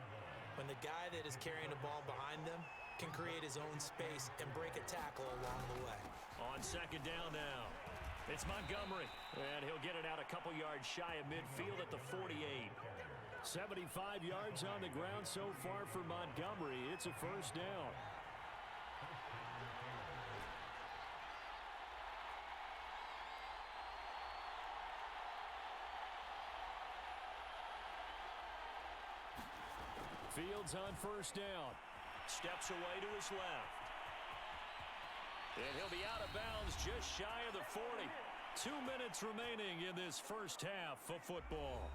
[SPEAKER 3] When the guy that is carrying the ball behind them can create his own space and break a tackle along the way.
[SPEAKER 2] On 2nd down now, it's Montgomery. And he'll get it out a couple yards shy of midfield at the 48. 75 yards on the ground so far for Montgomery. It's a 1st down. Fields on 1st down. Steps away to his left. And he'll be out of bounds just shy of the 40. 2 minutes remaining in this 1st half of football.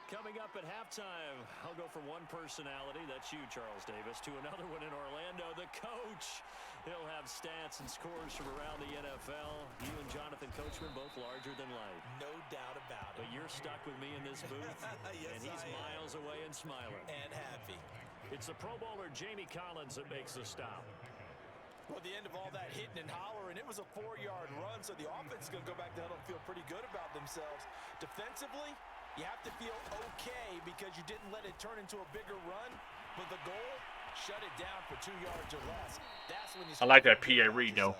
[SPEAKER 2] Coming up at halftime, I'll go from one personality, that's you, Charles Davis, to another one in Orlando, the coach. He'll have stats and scores from around the NFL. You and Jonathan Coachman both larger than life.
[SPEAKER 3] No doubt about it.
[SPEAKER 2] But you're stuck with me in this booth,
[SPEAKER 3] yes,
[SPEAKER 2] and he's miles away and smiling.
[SPEAKER 3] And happy.
[SPEAKER 2] It's the Pro Bowler Jamie Collins that makes the stop.
[SPEAKER 3] Well, the end of all that hitting and hollering, it was a 4-yard run, so the offense is going to go back to huddle and feel pretty good about themselves. Defensively, you have to feel okay because you didn't let it turn into a bigger run, but the goal, shut it down for 2 yards or less. That's when you
[SPEAKER 1] I like that PA read, though.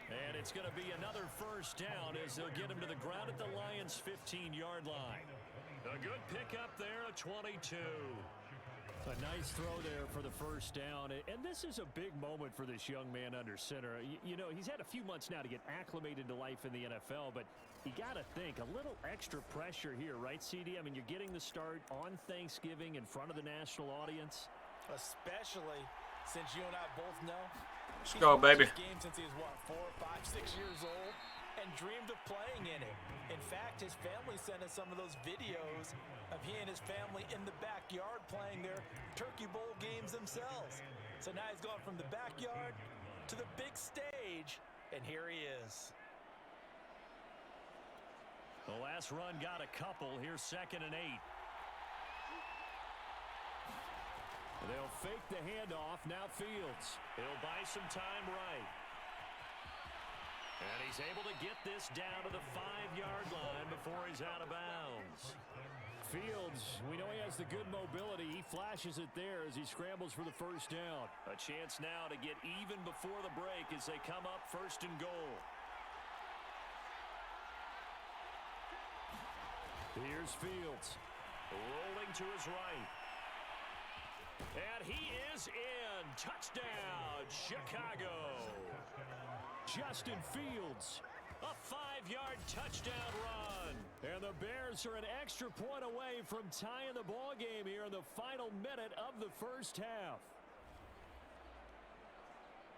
[SPEAKER 2] And it's going to be another first down as they'll get him to the ground at the Lions' 15-yard line. A good pickup there, a 22. A nice throw there for the first down. And this is a big moment for this young man under center. You know, he's had a few months now to get acclimated to life in the NFL, but you got to think a little extra pressure here, right, CD? I mean, you're getting the start on Thanksgiving in front of the national audience.
[SPEAKER 3] Especially since you and I both know.
[SPEAKER 1] Let's go, baby.
[SPEAKER 3] Game since he was, what, 4, 5, 6 years old, and dreamed of playing in it. In fact, his family sent us some of those videos of he and his family in the backyard playing their Turkey Bowl games themselves. So now he's gone from the backyard to the big stage, and here he is.
[SPEAKER 2] The last run got a couple. Here's 2nd and 8. They'll fake the handoff. Now Fields. He'll buy some time right. And he's able to get this down to the 5-yard line before he's out of bounds. Fields, we know he has the good mobility. He flashes it there as he scrambles for the first down. A chance now to get even before the break as they come up 1st and goal. Here's Fields. Rolling to his right. And he is in. Touchdown, Chicago. Justin Fields, a 5-yard touchdown run. And the Bears are an extra point away from tying the ball game here in the final minute of the first half.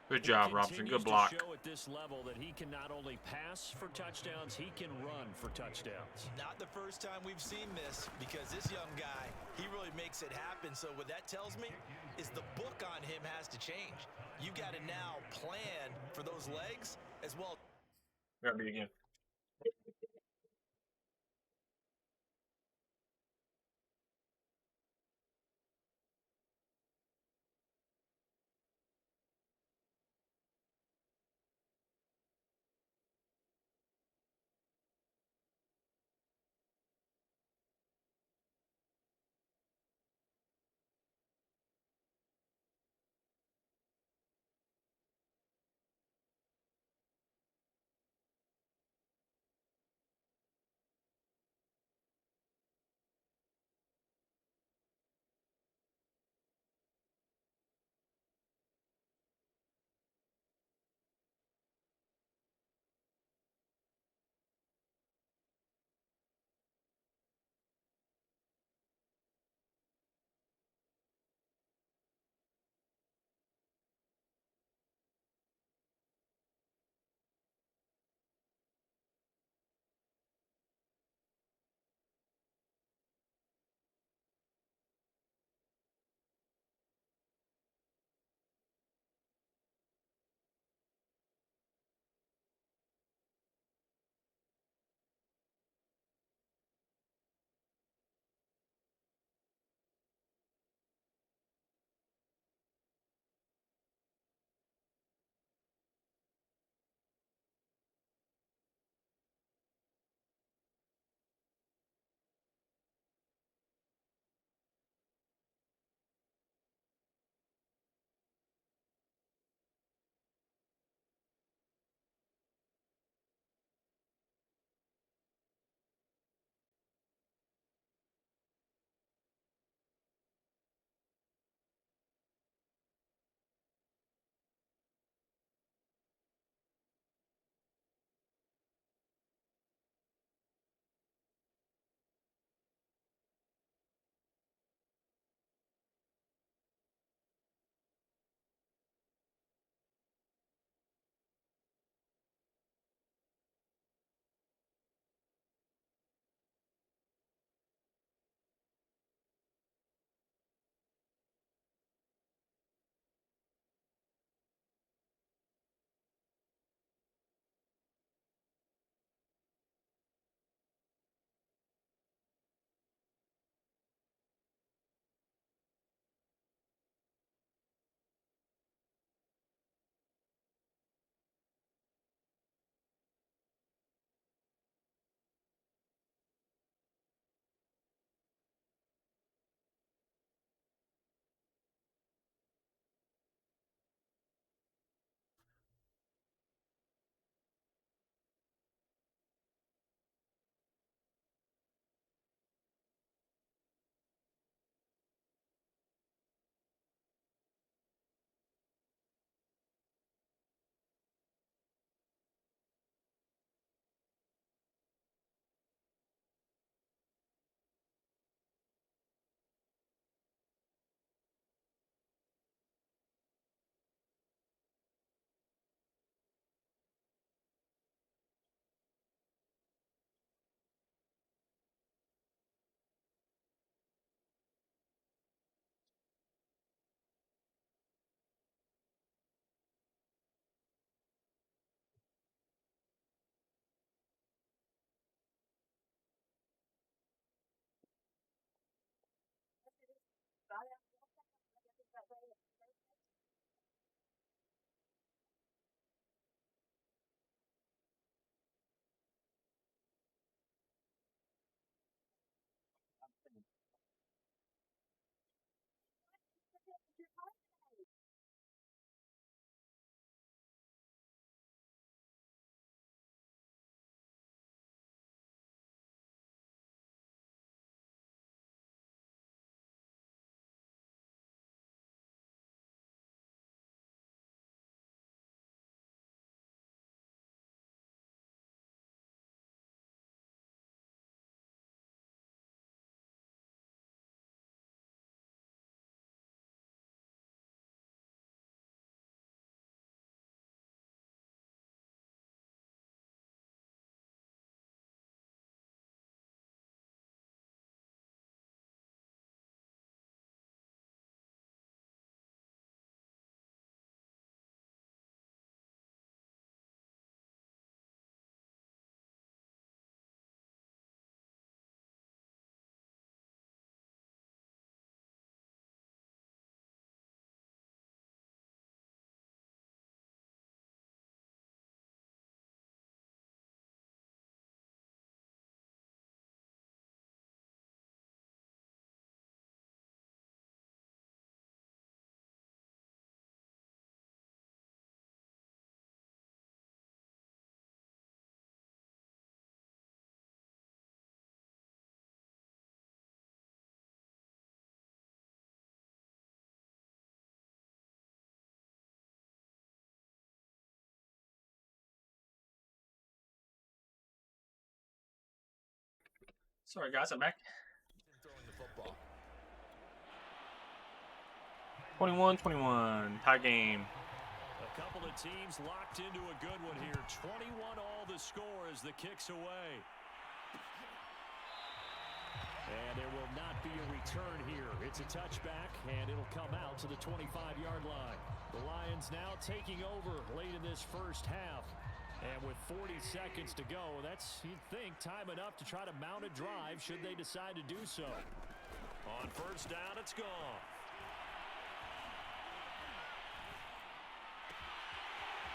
[SPEAKER 1] Good job, Robson. Good block.
[SPEAKER 2] Show at this level that he can not only pass for touchdowns, he can run for touchdowns.
[SPEAKER 3] Not the first time we've seen this, because this young guy, he really makes it happen. So what that tells me is the book on him has to change. You got to now plan for those legs as well.
[SPEAKER 1] Got me again. Sorry, guys, I'm back.
[SPEAKER 3] Throwing the football.
[SPEAKER 1] 21-21, tie game.
[SPEAKER 2] A couple of teams locked into a good one here. 21 all the score as the kick's away. And there will not be a return here. It's a touchback, and it'll come out to the 25-yard line. The Lions now taking over late in this first half. And with 40 seconds to go, that's, you'd think, time enough to try to mount a drive should they decide to do so. On first down, it's gone.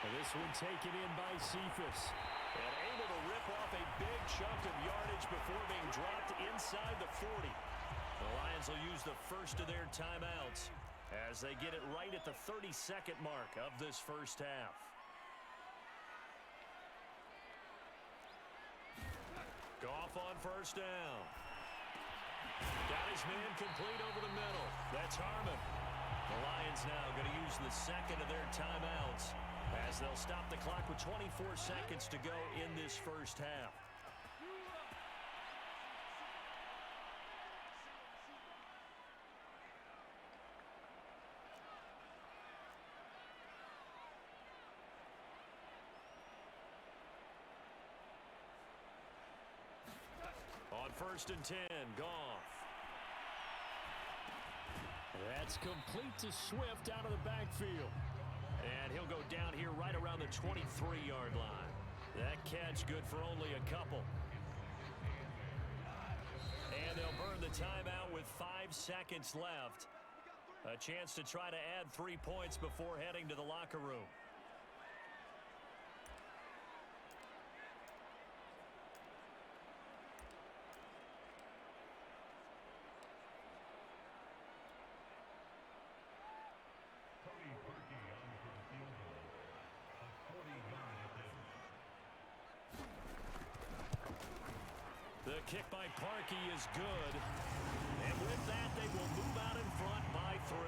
[SPEAKER 2] And this one taken in by Cephas. And able to rip off a big chunk of yardage before being dropped inside the 40. The Lions will use the first of their timeouts as they get it right at the 30-second mark of this first half. Goff on first down. Got his man complete over the middle. That's Harmon. The Lions now going to use the second of their timeouts as they'll stop the clock with 24 seconds to go in this first half. On first and 10, Goff. That's complete to Swift out of the backfield. And he'll go down here right around the 23-yard line. That catch good for only a couple. And they'll burn the timeout with 5 seconds left. A chance to try to add 3 points before heading to the locker room. The kick by Parkey is good. And with that, they will move out in front by 3.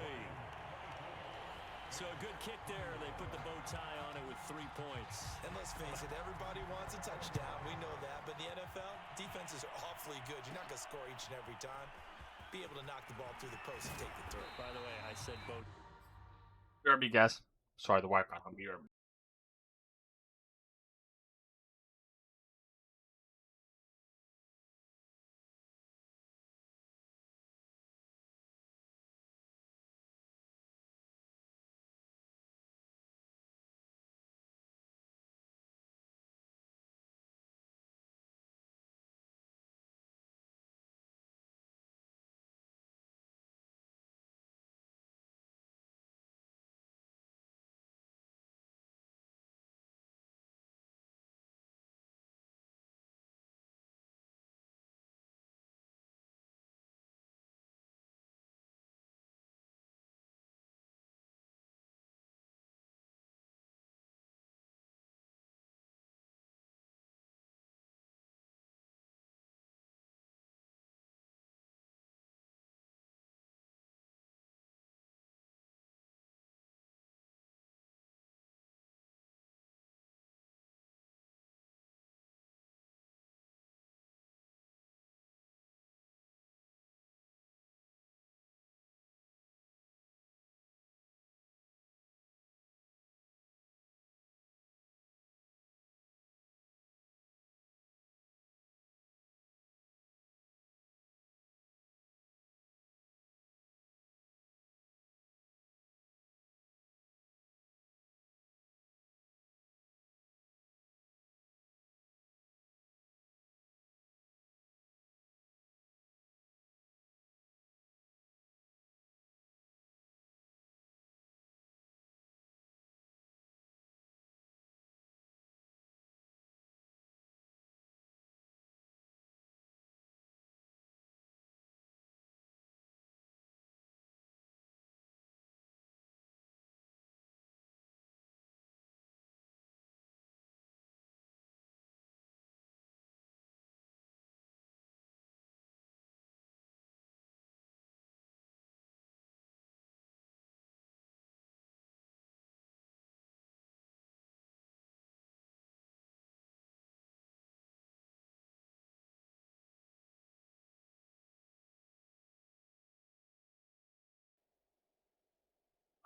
[SPEAKER 2] So a good kick there. They put the bow tie on it with 3 points.
[SPEAKER 3] And let's face it, everybody wants a touchdown. We know that. But in the NFL, defenses are awfully good. You're not going to score each and every time. Be able to knock the ball through the post and take the throw.
[SPEAKER 2] By the way, I said bow.
[SPEAKER 1] BRB, guys. Sorry, the Wi-Fi on BRB.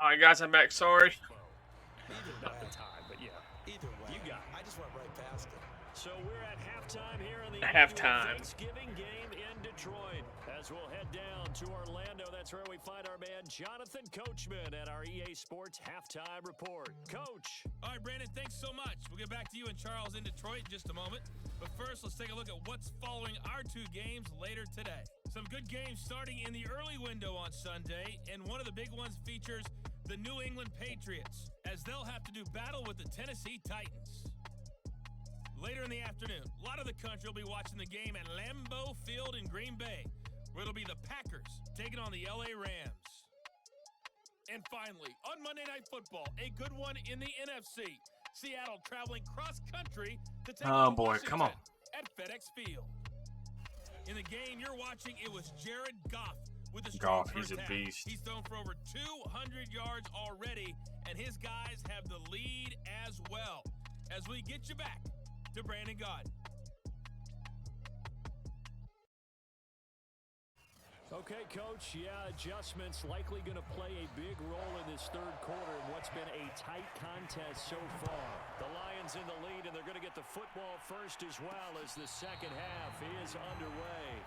[SPEAKER 1] All right, guys, I'm back. Sorry.
[SPEAKER 2] Not the time, but yeah.
[SPEAKER 3] Either way,
[SPEAKER 2] You got it.
[SPEAKER 3] I just went right past it.
[SPEAKER 2] So we're at halftime here in the
[SPEAKER 1] Halftime.
[SPEAKER 2] annual Thanksgiving game in Detroit. As we'll head down to Orlando, that's where we find our man Jonathan Coachman at our EA Sports Halftime Report. Coach.
[SPEAKER 4] All right, Brandon, thanks so much. We'll get back to you and Charles in Detroit in just a moment. But first, let's take a look at what's following our two games later today. Some good games starting in the early window on Sunday, and one of the big ones features the New England Patriots, as they'll have to do battle with the Tennessee Titans. Later in the afternoon, a lot of the country will be watching the game at Lambeau Field in Green Bay, where it'll be the Packers taking on the LA Rams. And finally, on Monday Night Football, a good one in the NFC. Seattle traveling cross-country to take on Washington
[SPEAKER 1] come on.
[SPEAKER 4] at FedEx Field. In the game you're watching, it was Jared Goff with a
[SPEAKER 1] Goff,
[SPEAKER 4] strong
[SPEAKER 1] he's a
[SPEAKER 4] first half.
[SPEAKER 1] beast.
[SPEAKER 4] He's thrown for over 200 yards already, and his guys have the lead as well. As we get you back to Brandon Gaudin.
[SPEAKER 2] Okay, Coach, adjustments likely going to play a big role in this third quarter in what's been a tight contest so far. The Lions in the lead, and they're going to get the football first as well as the second half is underway.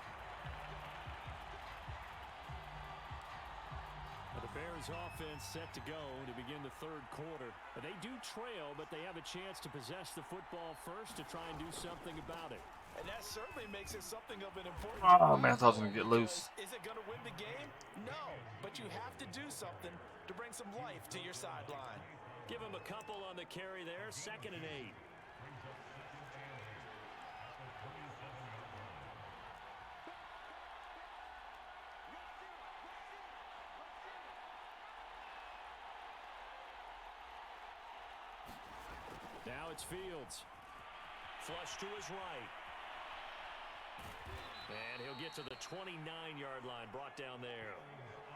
[SPEAKER 2] The Bears offense set to go to begin the third quarter. They do trail, but they have a chance to possess the football first to try and do something about it.
[SPEAKER 3] And that certainly makes it something of an important
[SPEAKER 1] Oh,
[SPEAKER 3] job,
[SPEAKER 1] man, I thought I was going to get loose.
[SPEAKER 3] Is it going to win the game? No, but you have to do something to bring some life to your sideline.
[SPEAKER 2] Give him a couple on the carry there, 2nd and 8. Now it's Fields. Flush to his right. And he'll get to the 29-yard line, brought down there.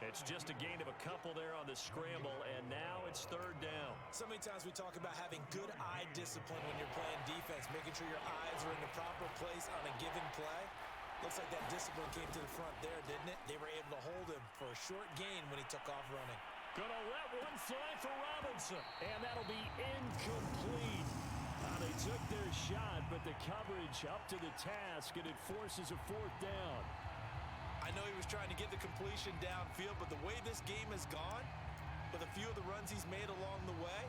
[SPEAKER 2] It's just a gain of a couple there on the scramble, and now it's 3rd down.
[SPEAKER 3] So many times we talk about having good eye discipline when you're playing defense, making sure your eyes are in the proper place on a given play. Looks like that discipline came to the front there, didn't it? They were able to hold him for a short gain when he took off running.
[SPEAKER 2] Gonna let one fly for Robinson, and that'll be incomplete. They took their shot, but the coverage up to the task, and it forces a 4th down.
[SPEAKER 3] I know he was trying to get the completion downfield, but the way this game has gone, with a few of the runs he's made along the way,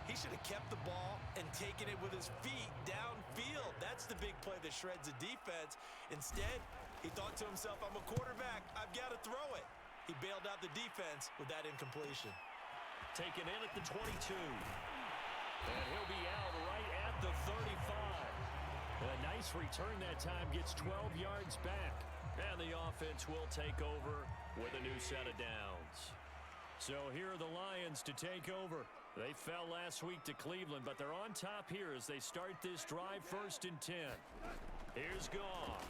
[SPEAKER 3] he should have kept the ball and taken it with his feet downfield. That's the big play that shreds the defense. Instead, he thought to himself, I'm a quarterback, I've got to throw it. He bailed out the defense with that incompletion.
[SPEAKER 2] Taken in at the 22. And he'll be out right at the 35. A nice return that time, gets 12 yards back. And the offense will take over with a new set of downs. So here are the Lions to take over. They fell last week to Cleveland, but they're on top here as they start this drive, 1st and 10. Here's Goff.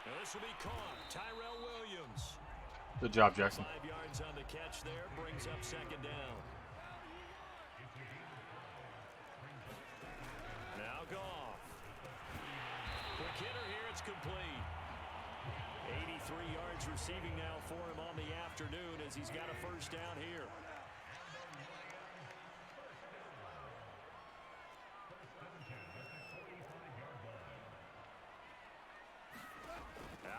[SPEAKER 2] Now this will be caught. Tyrell Williams.
[SPEAKER 1] Good job, Jackson.
[SPEAKER 2] 5 yards on the catch there, brings up 2nd down. Now Goff. Quick hitter here, it's complete. 83 yards receiving now for him on the afternoon as he's got a 1st down here.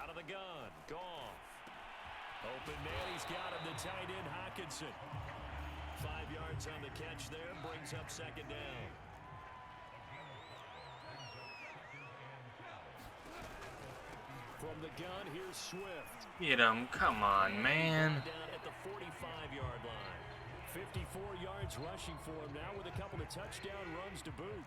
[SPEAKER 2] Out of the gun, Goff. Open man, he's got him, the tight end, Hockenson. 5 yards on the catch there, brings up 2nd down. From the gun, here's Swift.
[SPEAKER 1] Get him. Come on, man.
[SPEAKER 2] Down at the 45-yard line. 54 yards rushing for him now with a couple of touchdown runs to boot.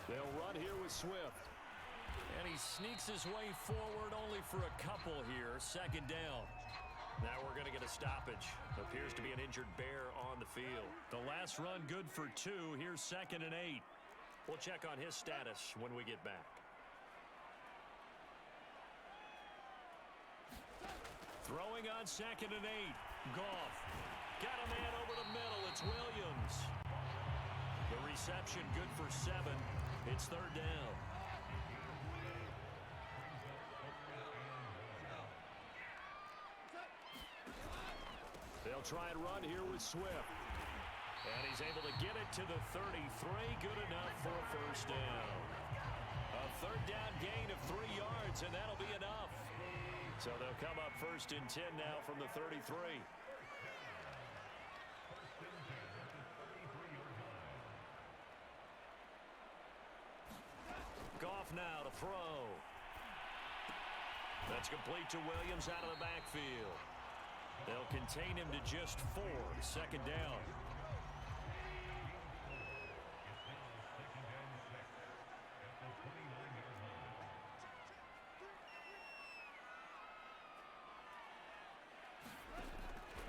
[SPEAKER 2] They'll run here with Swift. And he sneaks his way forward only for a couple here. 2nd down. Now we're going to get a stoppage. Appears to be an injured Bear on the field. The last run good for 2. Here's 2nd and 8. We'll check on his status when we get back. Throwing on 2nd and 8. Goff. Got a man over the middle. It's Williams. The reception good for 7. It's 3rd down. try and run here with Swift. And he's able to get it to the 33. Good enough for a first down. A third down gain of 3 yards, and that'll be enough. So they'll come up 1st and 10 now from the 33. Goff now to throw. That's complete to Williams out of the backfield. They'll contain him to just 4. 2nd down.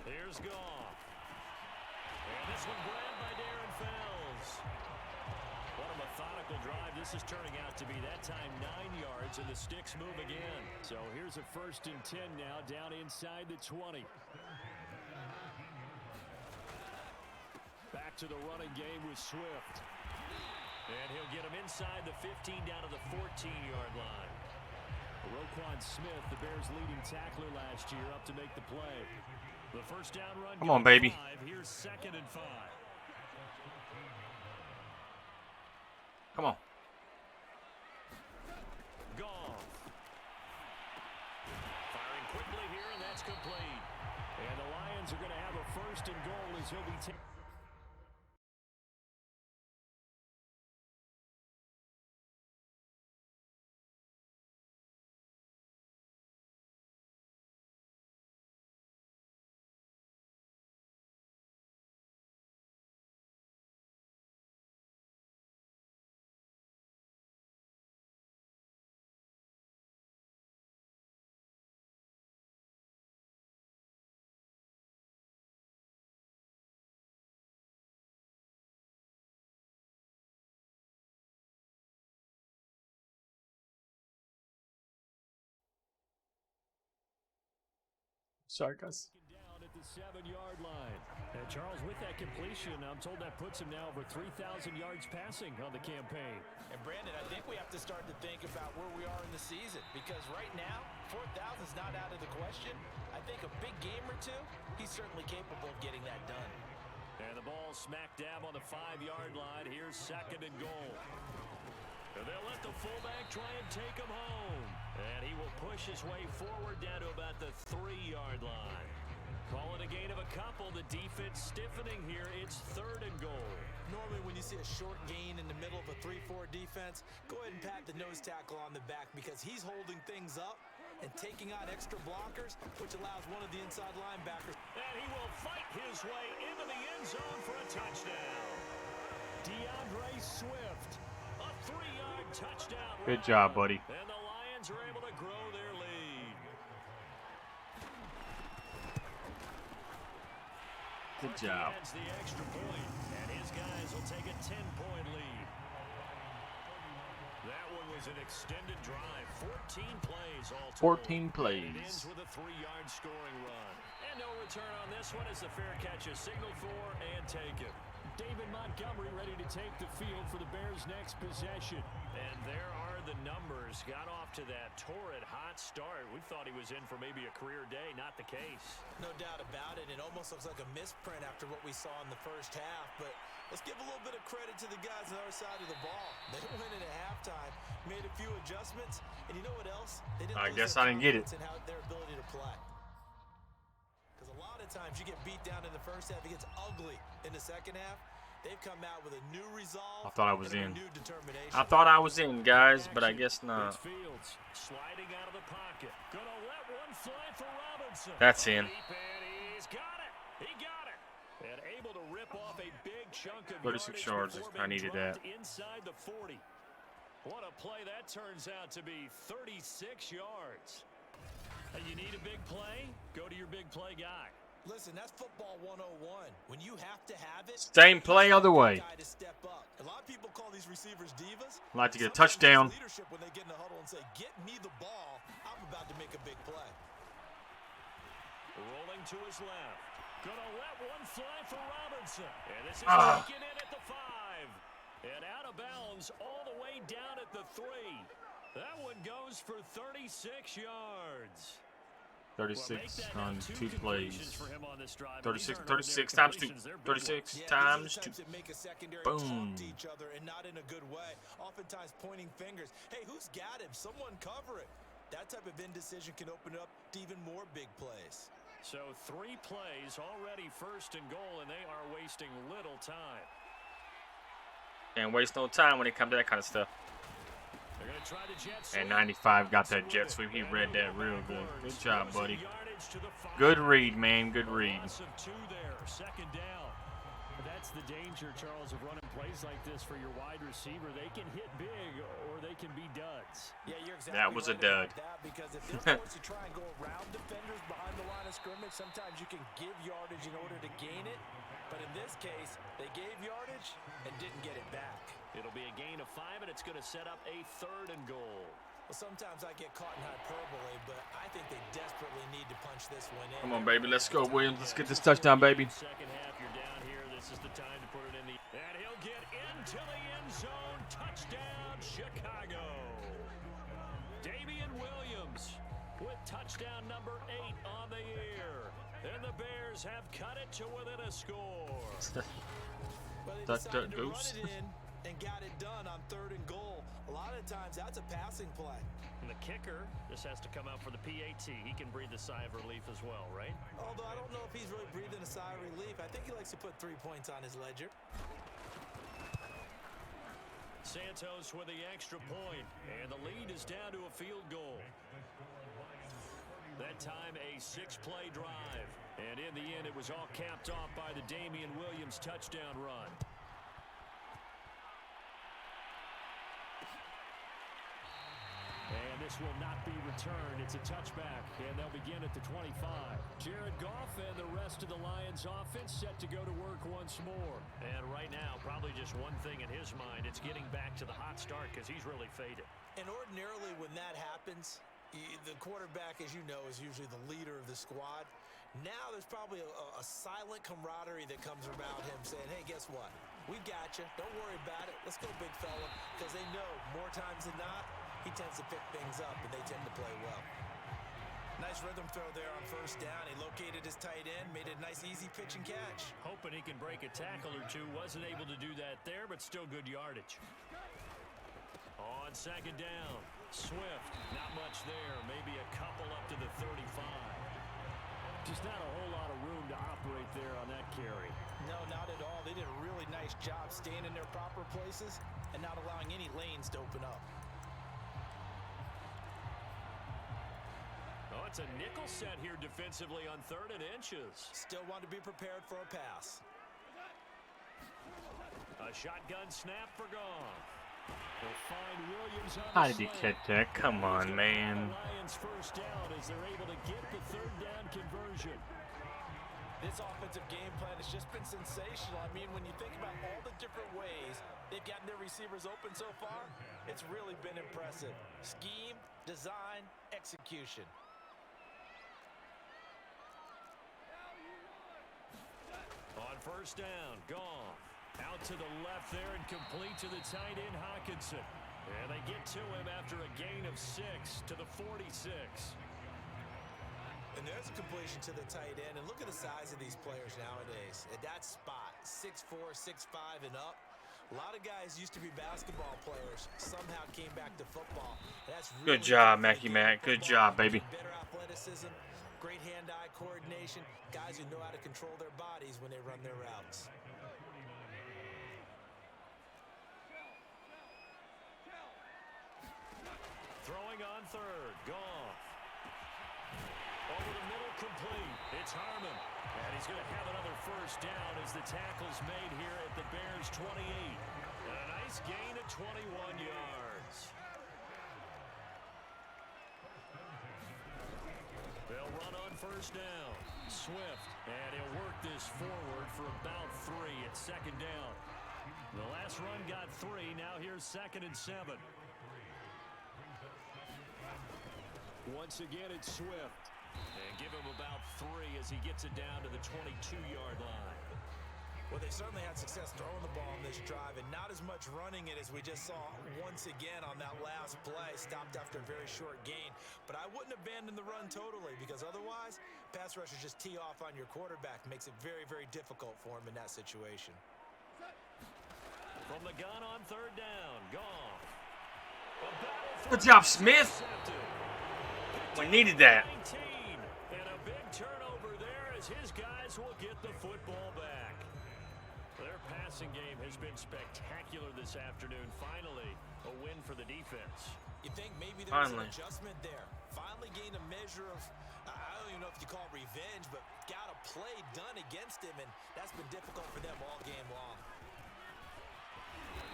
[SPEAKER 2] Here's Goff. And this one grabbed by Darren Fells. What a methodical drive this is turning out to be. That time 9 yards, and the sticks move again. So here's a 1st and 10 now, down inside the 20. Back to the running game with Swift. And he'll get him inside the 15 down to the 14-yard line. Roquan Smith, the Bears' leading tackler last year, up to make the play. The first down run.
[SPEAKER 1] Come on, baby.
[SPEAKER 2] 5. Here's 2nd and 5.
[SPEAKER 1] Come on.
[SPEAKER 2] Goff. Firing quickly here, and that's complete. And the Lions are going to have a 1st and goal as he'll be taken.
[SPEAKER 1] Sorry, guys.
[SPEAKER 2] Down at the 7-yard line. And Charles, with that completion, I'm told that puts him now over 3,000 yards passing on the campaign.
[SPEAKER 3] And Brandon, I think we have to start to think about where we are in the season, because right now, 4,000 is not out of the question. I think a big game or two, he's certainly capable of getting that done.
[SPEAKER 2] And the ball smack dab on the 5-yard line. Here's 2nd and goal. And they'll let the fullback try and take him home. And he will push his way forward down to about the 3-yard line. Call it a gain of a couple. The defense stiffening here. It's 3rd and goal.
[SPEAKER 3] Normally when you see a short gain in the middle of a 3-4 defense, go ahead and pat the nose tackle on the back, because he's holding things up and taking on extra blockers, which allows one of the inside linebackers.
[SPEAKER 2] And he will fight his way into the end zone for a touchdown. DeAndre Swift, a 3-yard touchdown.
[SPEAKER 1] Good job, buddy.
[SPEAKER 2] And the Lions are able to grow their lead.
[SPEAKER 1] Good job.
[SPEAKER 2] He adds the extra point, and his guys will take a 10-point lead. That one was an extended drive. 14 plays all told.
[SPEAKER 1] 14 plays.
[SPEAKER 2] It ends with a 3-yard scoring run. And no return on this one as the fair catch is signaled for and taken. David Montgomery ready to take the field for the Bears' next possession. And there are the numbers. Got off to that torrid hot start. We thought he was in for maybe a career day. Not the case.
[SPEAKER 3] No doubt about it. It almost looks like a misprint after what we saw in the first half. But let's give a little bit of credit to the guys on our side of the ball. They went in at halftime, made a few adjustments, and you know what else? They didn't
[SPEAKER 1] I
[SPEAKER 3] lose
[SPEAKER 1] guess
[SPEAKER 3] their
[SPEAKER 1] I didn't get it.
[SPEAKER 3] confidence in how their ability to play. Because a lot of times you get beat down in the first half, it gets ugly in the second half. They've come out with a new resolve.
[SPEAKER 1] I thought I was in.
[SPEAKER 3] New determination.
[SPEAKER 1] I thought I was in, guys, but I guess not.
[SPEAKER 2] It's Fields sliding out of the pocket. Gonna let one fly for Robinson.
[SPEAKER 1] That's in.
[SPEAKER 2] And he's got it. He got it. And able to rip off a big chunk of
[SPEAKER 1] 36 yards.
[SPEAKER 2] before
[SPEAKER 1] I
[SPEAKER 2] being
[SPEAKER 1] needed
[SPEAKER 2] dropped
[SPEAKER 1] that.
[SPEAKER 2] inside the 40. What a play that turns out to be. 36 yards. And you need a big play? Go to your big play guy.
[SPEAKER 3] Listen, that's football 101. When you have to have it,
[SPEAKER 1] Same play other way.
[SPEAKER 3] guy to step up. A lot of people call these receivers divas.
[SPEAKER 1] I'd like to get a
[SPEAKER 3] Sometimes
[SPEAKER 1] touchdown.
[SPEAKER 3] it's leadership when they get in the huddle and say, "Get me the ball. I'm about to make a big play."
[SPEAKER 2] Rolling to his left. Gonna let one fly for Robinson. And this is
[SPEAKER 1] Ah.
[SPEAKER 2] taken in at the 5. And out of bounds all the way down at the 3. That one goes for 36 yards.
[SPEAKER 1] 36 on 2 plays. 36 times 2. 36 times 2. Boom.
[SPEAKER 3] Each other and not in a good way. Oftentimes pointing fingers. Hey, who's got him? Someone cover it. That type of indecision can open up to even more big plays.
[SPEAKER 2] So 3 plays already, 1st and goal, and they are wasting little time.
[SPEAKER 1] Can't waste no time when it comes to that kind of stuff.
[SPEAKER 2] They're gonna try the jet sweep.
[SPEAKER 1] And 95 got that jet sweep. He read that real good. Good job, buddy. Good read, man. Good read.
[SPEAKER 2] Loss of 2 there, 2nd down. That's the danger, Charles, of running plays like this for your wide receiver. They can hit big or they can be duds.
[SPEAKER 3] Yeah, you're exactly
[SPEAKER 1] that was a
[SPEAKER 3] right
[SPEAKER 1] dud.
[SPEAKER 3] about that, because if they're forced to try and go around defenders behind the line of scrimmage, sometimes you can give yardage in order to gain it. But in this case, they gave yardage and didn't get it back.
[SPEAKER 2] It'll be a gain of 5, and it's going to set up a 3rd and goal.
[SPEAKER 3] Well, sometimes I get caught in hyperbole, but I think they desperately need to punch this one in.
[SPEAKER 1] Come on, baby. Let's go, Williams. Let's get this touchdown, baby.
[SPEAKER 2] Second half, you're down here. This is the time to put it in the... And he'll get into the end zone. Touchdown, Chicago. Damian Williams with touchdown number 8 on the year. And the Bears have cut it to within a score.
[SPEAKER 3] Well, they
[SPEAKER 1] Duck,
[SPEAKER 3] decided to
[SPEAKER 1] goose.
[SPEAKER 3] run it in and got it done on 3rd and goal. A lot of times, that's a passing play.
[SPEAKER 2] And the kicker, this has to come out for the PAT. He can breathe a sigh of relief as well, right?
[SPEAKER 3] Although I don't know if he's really breathing a sigh of relief. I think he likes to put 3 points on his ledger.
[SPEAKER 2] Santos with the extra point, and the lead is down to a field goal. That time, a 6-play drive. And in the end, it was all capped off by the Damian Williams touchdown run. And this will not be returned. It's a touchback, and they'll begin at the 25. Jared Goff and the rest of the Lions offense set to go to work once more. And right now, probably just one thing in his mind. It's getting back to the hot start because he's really faded.
[SPEAKER 3] And ordinarily, when that happens, the quarterback, as you know, is usually the leader of the squad. Now there's probably a silent camaraderie that comes around him saying, hey, guess what? We got you. Don't worry about it. Let's go, big fella. Because they know more times than not, he tends to pick things up, and they tend to play well. Nice rhythm throw there on 1st down. He located his tight end, made a nice, easy pitch and catch.
[SPEAKER 2] Hoping he can break a tackle or two. Wasn't able to do that there, but still good yardage. On 2nd down, Swift. Not much there. Maybe a couple up to the 35. Just not a whole lot of room to operate there on that carry.
[SPEAKER 3] No, not at all. They did a really nice job staying in their proper places and not allowing any lanes to open up.
[SPEAKER 2] Oh, it's a nickel set here defensively on 3rd and inches.
[SPEAKER 3] Still want to be prepared for a pass.
[SPEAKER 2] A shotgun snap for Goff. They'll find Williams on
[SPEAKER 1] How
[SPEAKER 2] the
[SPEAKER 1] did he
[SPEAKER 2] slant.
[SPEAKER 1] catch that? Come on, man.
[SPEAKER 2] Lions 1st down as they're able to get the 3rd down conversion.
[SPEAKER 3] This offensive game plan has just been sensational. I mean, when you think about all the different ways they've gotten their receivers open so far, it's really been impressive. Scheme, design, execution.
[SPEAKER 2] On 1st down, Goff. Out to the left there and complete to the tight end, Hawkinson. And they get to him after a gain of 6 to the 46.
[SPEAKER 3] And there's a completion to the tight end. And look at the size of these players nowadays. At that spot, 6'4", 6'5", and up. A lot of guys used to be basketball players. Somehow came back to football. That's really
[SPEAKER 1] Good job, Mackie Mac. Good job, baby.
[SPEAKER 3] Better athleticism, great hand-eye coordination. Guys who know how to control their bodies when they run their routes.
[SPEAKER 2] Throwing on 3rd, Goff. Over the middle, complete. It's Harmon. And he's going to have another 1st down as the tackle's made here at the Bears' 28. And a nice gain of 21 yards. They'll run on 1st down. Swift. And he'll work this forward for about 3 at 2nd down. The last run got 3. Now here's 2nd and 7. Once again, it's Swift. And give him about 3 as he gets it down to the 22-yard line.
[SPEAKER 3] Well, they certainly had success throwing the ball on this drive and not as much running it as we just saw once again on that last play. Stopped after a very short gain. But I wouldn't abandon the run totally because otherwise, pass rushers just tee off on your quarterback. Makes it very, very difficult for him in that situation.
[SPEAKER 2] From the gun on third down, Goff.
[SPEAKER 1] Good job, Smith. We needed that.
[SPEAKER 2] 19, and a big turnover there as his guys will get the football back. Their passing game has been spectacular this afternoon. Finally, a win for the defense.
[SPEAKER 3] You think maybe there was an adjustment there. Finally gained a measure of, I don't even know if you call it revenge, but got a play done against him, and that's been difficult for them all game long.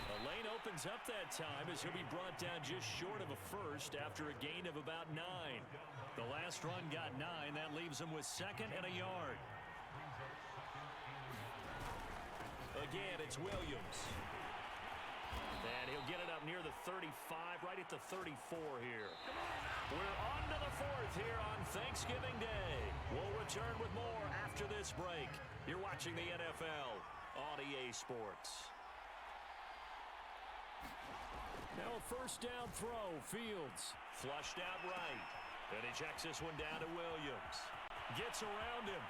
[SPEAKER 2] The lane opens up that time as he'll be brought down just short of a first after a gain of about 9. The last run got 9. That leaves him with 2nd and a yard. Again, it's Williams. And he'll get it up near the 35, right at the 34 here. We're on to the 4th here on Thanksgiving Day. We'll return with more after this break. You're watching the NFL on EA Sports. Now a first down throw. Fields flushed out right. And he checks this one down to Williams. Gets around him.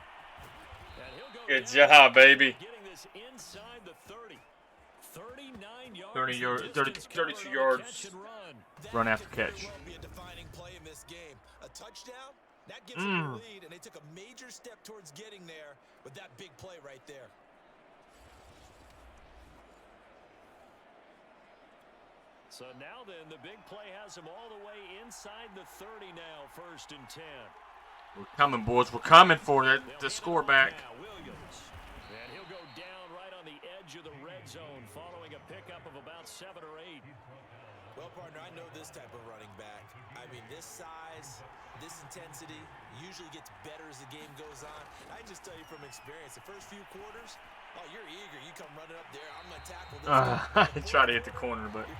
[SPEAKER 2] And he'll go
[SPEAKER 1] Good job, baby.
[SPEAKER 2] Getting this inside the 30. 39 yards.
[SPEAKER 1] 32 yards. Run after catch.
[SPEAKER 3] Well be a defining play in this game. A touchdown, that gives them the lead, and they took a major step towards getting there with that big play right there.
[SPEAKER 2] So now then, the big play has him all the way inside the 30 now, 1st and 10.
[SPEAKER 1] We're coming, boys. We're coming for the score back.
[SPEAKER 2] Williams. And he'll go down right on the edge of the red zone following a pickup of about 7 or 8.
[SPEAKER 3] Well, partner, I know this type of running back. I mean, this size, this intensity usually gets better as the game goes on. I just tell you from experience, the first few quarters, oh, you're eager. You come running up there. I'm going to tackle this guy.
[SPEAKER 1] I tried to hit the corner, but it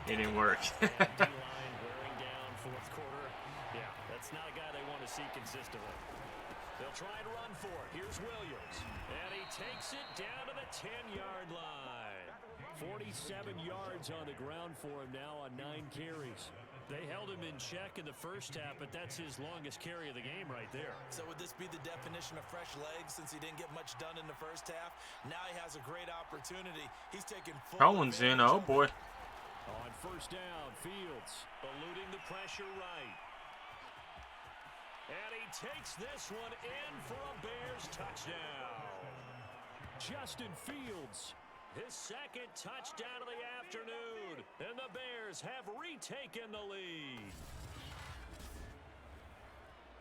[SPEAKER 1] didn't work.
[SPEAKER 2] D-line wearing down 4th quarter. Yeah, that's not a guy they want to see consistently. They'll try and run for it. Here's Williams. And he takes it down to the 10-yard line. 47 yards on the ground for him now on 9 carries. They held him in check in the first half, but that's his longest carry of the game right there.
[SPEAKER 3] So would this be the definition of fresh legs since he didn't get much done in the first half? Now he has a great opportunity. He's taking full
[SPEAKER 1] Cohen's in. Oh, boy.
[SPEAKER 2] On first down, Fields eluding the pressure right. And he takes this one in for a Bears touchdown. Justin Fields, his 2nd touchdown of the afternoon. And the Bears have retaken the lead.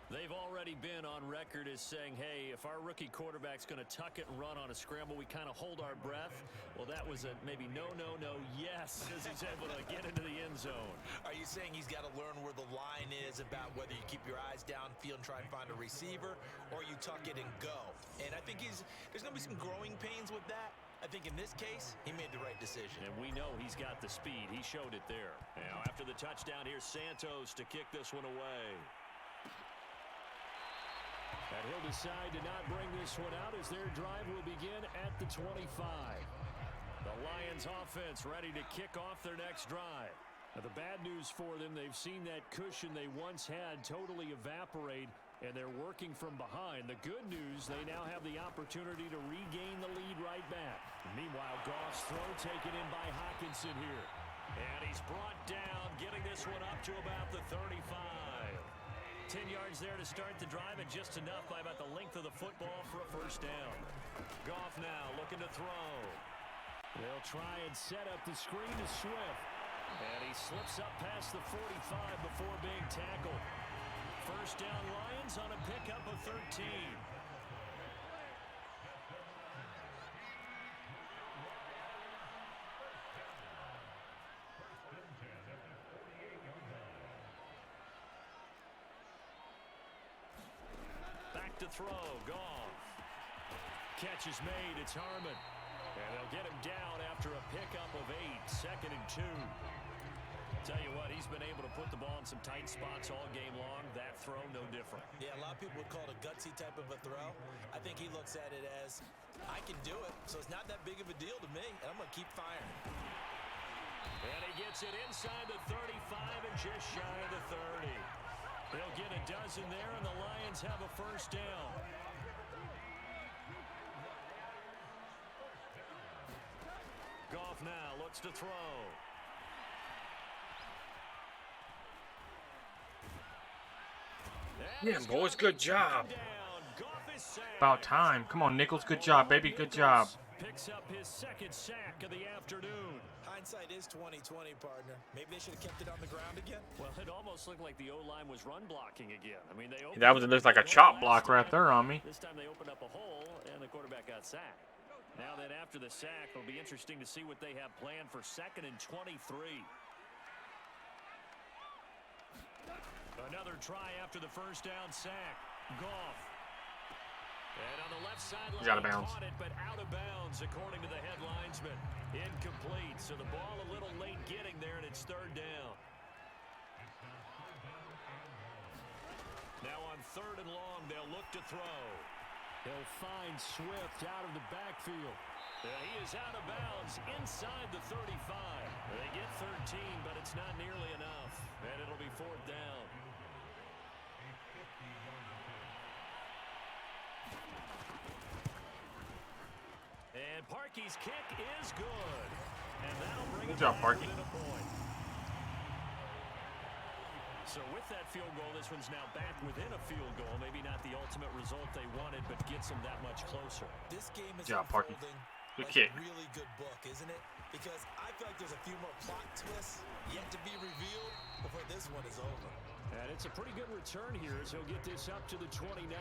[SPEAKER 2] They've already been on record as saying, hey, if our rookie quarterback's going to tuck it and run on a scramble, we kind of hold our breath. Well, that was a maybe no, yes, as he's able to get into the end zone.
[SPEAKER 3] Are you saying he's got to learn where the line is about whether you keep your eyes downfield and try and find a receiver or you tuck it and go? And I think there's going to be some growing pains with that. I think in this case, he made the right decision.
[SPEAKER 2] And we know he's got the speed. He showed it there. Now, after the touchdown, here's Santos to kick this one away. And he'll decide to not bring this one out as their drive will begin at the 25. The Lions offense ready to kick off their next drive. Now, the bad news for them, they've seen that cushion they once had totally evaporate, and they're working from behind. The good news, they now have the opportunity to regain the lead right back. Meanwhile, Goff's throw taken in by Hockenson here. And he's brought down, getting this one up to about the 35. 10 yards there to start the drive, and just enough by about the length of the football for a first down. Goff now looking to throw. They'll try and set up the screen to Swift. And he slips up past the 45 before being tackled. First down Lions on a pickup of 13. To throw, Goff. Catch is made, it's Harmon. And they'll get him down after a pickup of 8, 2nd and 2. Tell you what, he's been able to put the ball in some tight spots all game long. That throw, no different.
[SPEAKER 3] Yeah, a lot of people would call it a gutsy type of a throw. I think he looks at it as, I can do it, so it's not that big of a deal to me, and I'm going to keep firing.
[SPEAKER 2] And he gets it inside the 35 and just shy of the 30. They'll get a dozen there, and the Lions have a first down. Goff now looks to throw.
[SPEAKER 1] Yeah, boys, good job. About time. Come on, Nichols, good job, baby, good job.
[SPEAKER 2] Picks up his second sack of the afternoon.
[SPEAKER 3] Hindsight is 20/20, partner. Maybe they should have kept it on the ground again.
[SPEAKER 2] Well, it almost looked like the O-line was run blocking again. I mean,
[SPEAKER 1] That was, it looks like a chop block right there on me.
[SPEAKER 2] This time they opened up a hole, and the quarterback got sacked. Now then, after the sack, it'll be interesting to see what they have planned for 2nd and 23. Another try after the first down sack. Goff. And on the left sideline,
[SPEAKER 1] he's out of bounds.
[SPEAKER 2] Caught it, but out of bounds, according to the head linesman. Incomplete, so the ball a little late getting there, and it's 3rd down. Now on 3rd and long, they'll look to throw. He'll find Swift out of the backfield. He is out of bounds inside the 35. They get 13, but it's not nearly enough, and it'll be 4th down. And Parkey's kick is good. And that'll bring
[SPEAKER 1] good job, Parkey.
[SPEAKER 2] a point. So with that field goal, this one's now back within a field goal. Maybe not the ultimate result they wanted, but gets them that much closer.
[SPEAKER 3] This game is
[SPEAKER 1] good job, Parkey. Good
[SPEAKER 3] like
[SPEAKER 1] kick.
[SPEAKER 3] a really good book, isn't it? Because I feel like there's a few more plot twists yet to be revealed before this one is over.
[SPEAKER 2] And it's a pretty good return here as he'll get this up to the 29.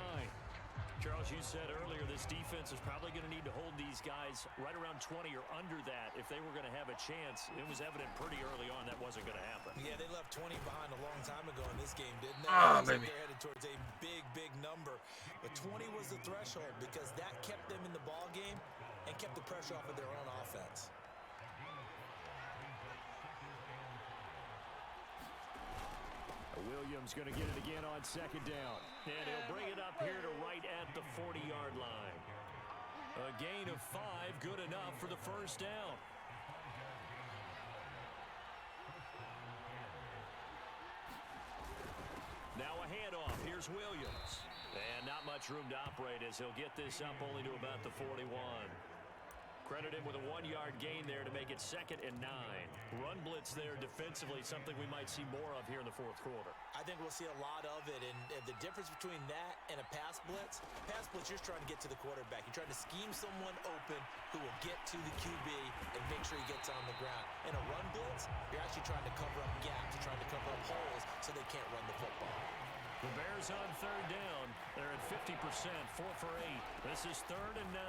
[SPEAKER 2] Charles, you said earlier this defense is probably going to need to hold these guys right around 20 or under that if they were going to have a chance. It was evident pretty early on that wasn't going to happen.
[SPEAKER 3] Yeah, they left 20 behind a long time ago in this game, didn't they?
[SPEAKER 1] Ah,
[SPEAKER 3] Like
[SPEAKER 1] baby.
[SPEAKER 3] they're headed towards a big, big number. But 20 was the threshold because that kept them in the ball game and kept the pressure off of their own offense.
[SPEAKER 2] Williams going to get it again on 2nd down. And he'll bring it up here to right at the 40-yard line. A gain of 5, good enough for the first down. Now a handoff. Here's Williams. And not much room to operate as he'll get this up only to about the 41. Credit him with a 1-yard gain there to make it 2nd and 9. Run blitz there defensively, something we might see more of here in the 4th quarter.
[SPEAKER 3] I think we'll see a lot of it, and the difference between that and a pass blitz, you're just trying to get to the quarterback. You're trying to scheme someone open who will get to the QB and make sure he gets on the ground. In a run blitz, you're actually trying to cover up gaps. You're trying to cover up holes so they can't run the football.
[SPEAKER 2] The Bears on 3rd down. They're at 50%, 4 for 8. This is 3rd and 9.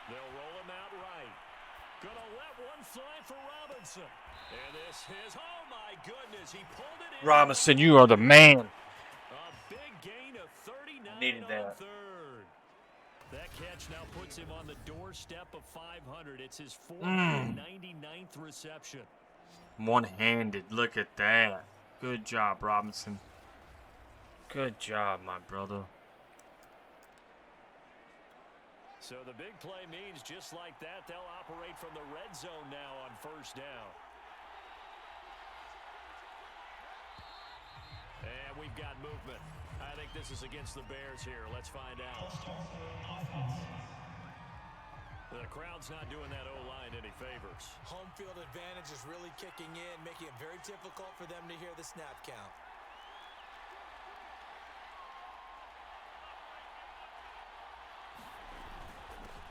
[SPEAKER 2] They'll roll him out right. Gonna let one fly for Robinson. And this is, oh my goodness, he pulled it in.
[SPEAKER 1] Robinson, you are the man.
[SPEAKER 2] A big gain of 39
[SPEAKER 1] Needed
[SPEAKER 2] on
[SPEAKER 1] that.
[SPEAKER 2] 3rd. That catch now puts him on the doorstep of 500. It's his 499th reception.
[SPEAKER 1] One-handed, look at that. Good job, Robinson. Good job, my brother.
[SPEAKER 2] So the big play means just like that, they'll operate from the red zone now on 1st down. And we've got movement. I think this is against the Bears here. Let's find out. The crowd's not doing that O-line any favors.
[SPEAKER 3] Home field advantage is really kicking in, making it very difficult for them to hear the snap count.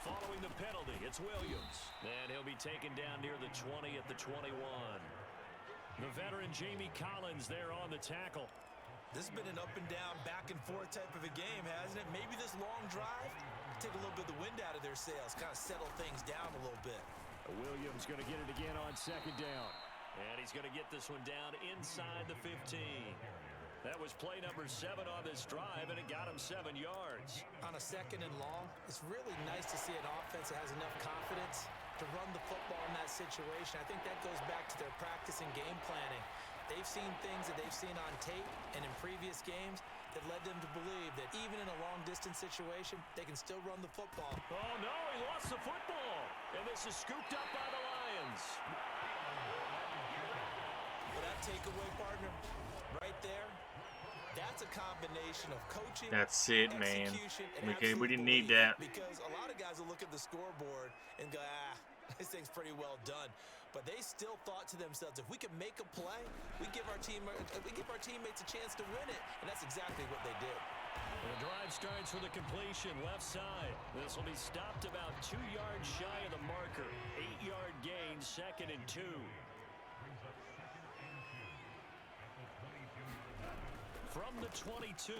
[SPEAKER 2] Following the penalty, it's Williams. And he'll be taken down near the 20 at the 21. The veteran Jamie Collins there on the tackle.
[SPEAKER 3] This has been an up and down, back and forth type of a game, hasn't it? Maybe this long drive take a little bit of the wind out of their sails, kind of settle things down a little bit.
[SPEAKER 2] Williams going to get it again on 2nd down. And he's going to get this one down inside the 15. That was play number 7 on this drive, and it got him 7 yards.
[SPEAKER 3] On a 2nd and long, it's really nice to see an offense that has enough confidence to run the football in that situation. I think that goes back to their practice and game planning. They've seen things that they've seen on tape and in previous games that led them to believe that even in a long-distance situation, they can still run the football.
[SPEAKER 2] Oh, no, he lost the football. And this is scooped up by the Lions.
[SPEAKER 3] Well, that takeaway, partner, right there, that's a combination of coaching,
[SPEAKER 1] That's it, man. We didn't need that.
[SPEAKER 3] Because a lot of guys will look at the scoreboard and go, this thing's pretty well done. But they still thought to themselves, if we can make a play, we give our teammates a chance to win it. And that's exactly what they did.
[SPEAKER 2] The drive starts with a completion left side. This will be stopped about 2 yards shy of the marker. 8-yard gain, 2nd and 2. From the 22,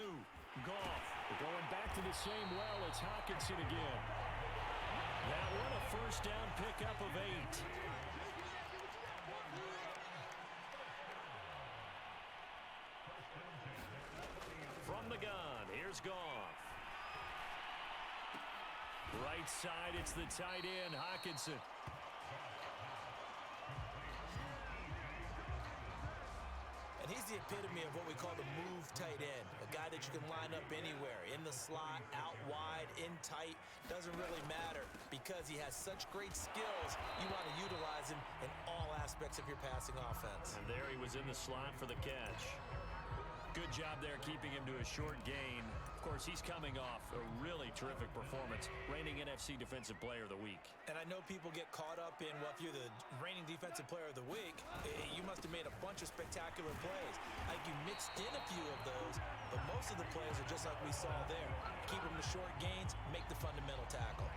[SPEAKER 2] Goff. Going back to the same well, it's Hockenson again. That one a first down pickup of 8. From the gun, here's Goff. Right side, it's the tight end, Hockenson.
[SPEAKER 3] And he's the epitome of what we call the move tight end. A guy that you can line up anywhere. In the slot, out wide, in tight. Doesn't really matter because he has such great skills. You want to utilize him in all aspects of your passing offense.
[SPEAKER 2] And there he was in the slot for the catch. Good job there keeping him to a short gain. Of course, he's coming off a really terrific performance, reigning NFC Defensive Player of the Week.
[SPEAKER 3] And I know people get caught up in, well, if you're the reigning Defensive Player of the Week, you must have made a bunch of spectacular plays. I think you mixed in a few of those, but most of the plays are just like we saw there. Keep them to short gains, make the fundamental tackle.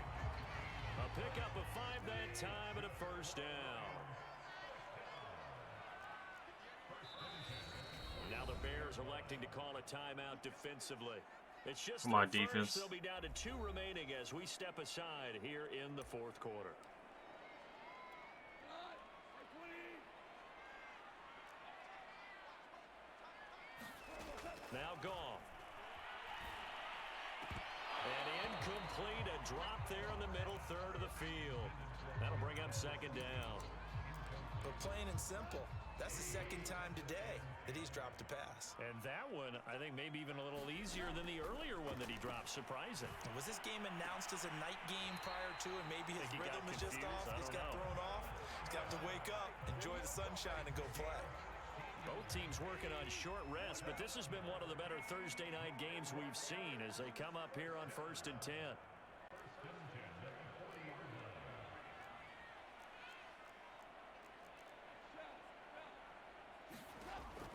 [SPEAKER 2] A pickup of 5 that time and a first down. Now the Bears electing to call a timeout defensively. It's just
[SPEAKER 1] come on, defense.
[SPEAKER 2] They'll be down to 2 remaining as we step aside here in the 4th quarter. Now Goff. And incomplete, a drop there in the middle third of the field. That'll bring up 2nd down.
[SPEAKER 3] But plain and simple, that's the 2nd time today that he's dropped a pass.
[SPEAKER 2] And that one, I think, maybe even a little easier than the earlier one that he dropped. Surprising.
[SPEAKER 3] Was this game announced as a night game prior to, and maybe his rhythm is just off? He's got thrown off. He's got to wake up, enjoy the sunshine, and go play.
[SPEAKER 2] Both teams working on short rest, but this has been one of the better Thursday night games we've seen as they come up here on 1st and 10.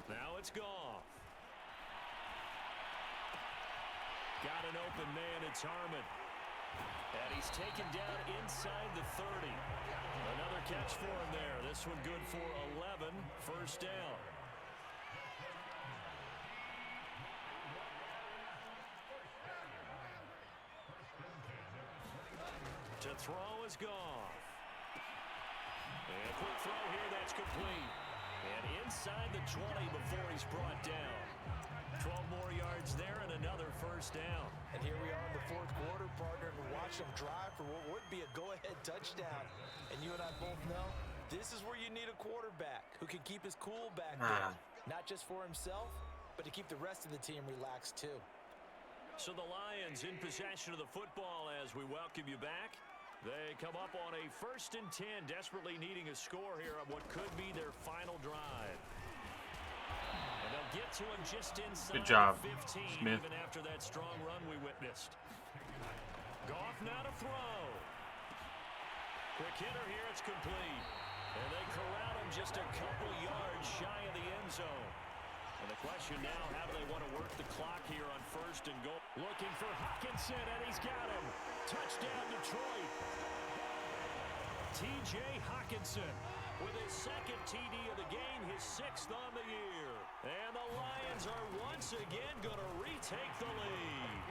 [SPEAKER 2] Now it's Goff. Got an open man, it's Harmon. And he's taken down inside the 30. Another catch for him there. This one good for 11. First down. To throw is Goff. And a quick throw here, that's complete. And inside the 20 before he's brought down. 12 more yards there and another first down.
[SPEAKER 3] And here we are in the 4th quarter, partner, and watch him drive for what would be a go-ahead touchdown. And you and I both know this is where you need a quarterback who can keep his cool back there. Not just for himself, but to keep the rest of the team relaxed too.
[SPEAKER 2] So the Lions in possession of the football as we welcome you back. They come up on a 1st and 10, desperately needing a score here on what could be their final drive. And they'll get to him just inside
[SPEAKER 1] good job,
[SPEAKER 2] 15,
[SPEAKER 1] Smith.
[SPEAKER 2] even after that strong run we witnessed. Goff now to throw. Quick hitter here, it's complete. And they corral him just a couple yards shy of the end zone. And the question now, how do they want to work the clock here on 1st and goal? Looking for Hockenson, and he's got him. Touchdown, Detroit. T.J. Hockenson with his 2nd TD of the game, his 6th on the year. And the Lions are once again going to retake the lead.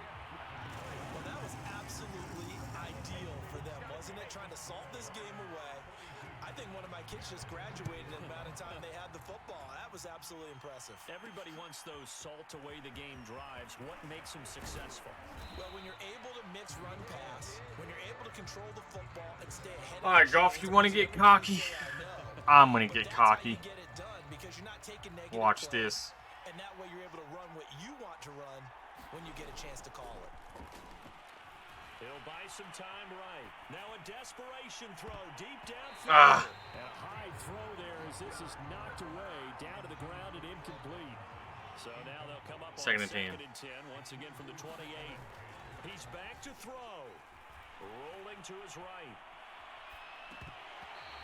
[SPEAKER 3] Well, that was absolutely ideal for them, wasn't it? Trying to salt this game away. I think holding one of my kids just graduated in the amount of time they had the football. That was absolutely impressive.
[SPEAKER 2] Everybody wants those salt away the game drives. What makes them successful?
[SPEAKER 3] Well, when you're able to mix run pass, when you're able to control the football and stay ahead of
[SPEAKER 1] All right, Golf, you want to get cocky? I'm going to get cocky. Watch this.
[SPEAKER 3] And that way you're able to run what you want to run when you get a chance to call it.
[SPEAKER 2] He'll buy some time right. Now a desperation throw deep downfield. And a high throw there as this is knocked away down to the ground and incomplete. So now they'll come up
[SPEAKER 1] Second
[SPEAKER 2] on
[SPEAKER 1] and 10.
[SPEAKER 2] 2nd and 10 once again from the 28. He's back to throw. Rolling to his right.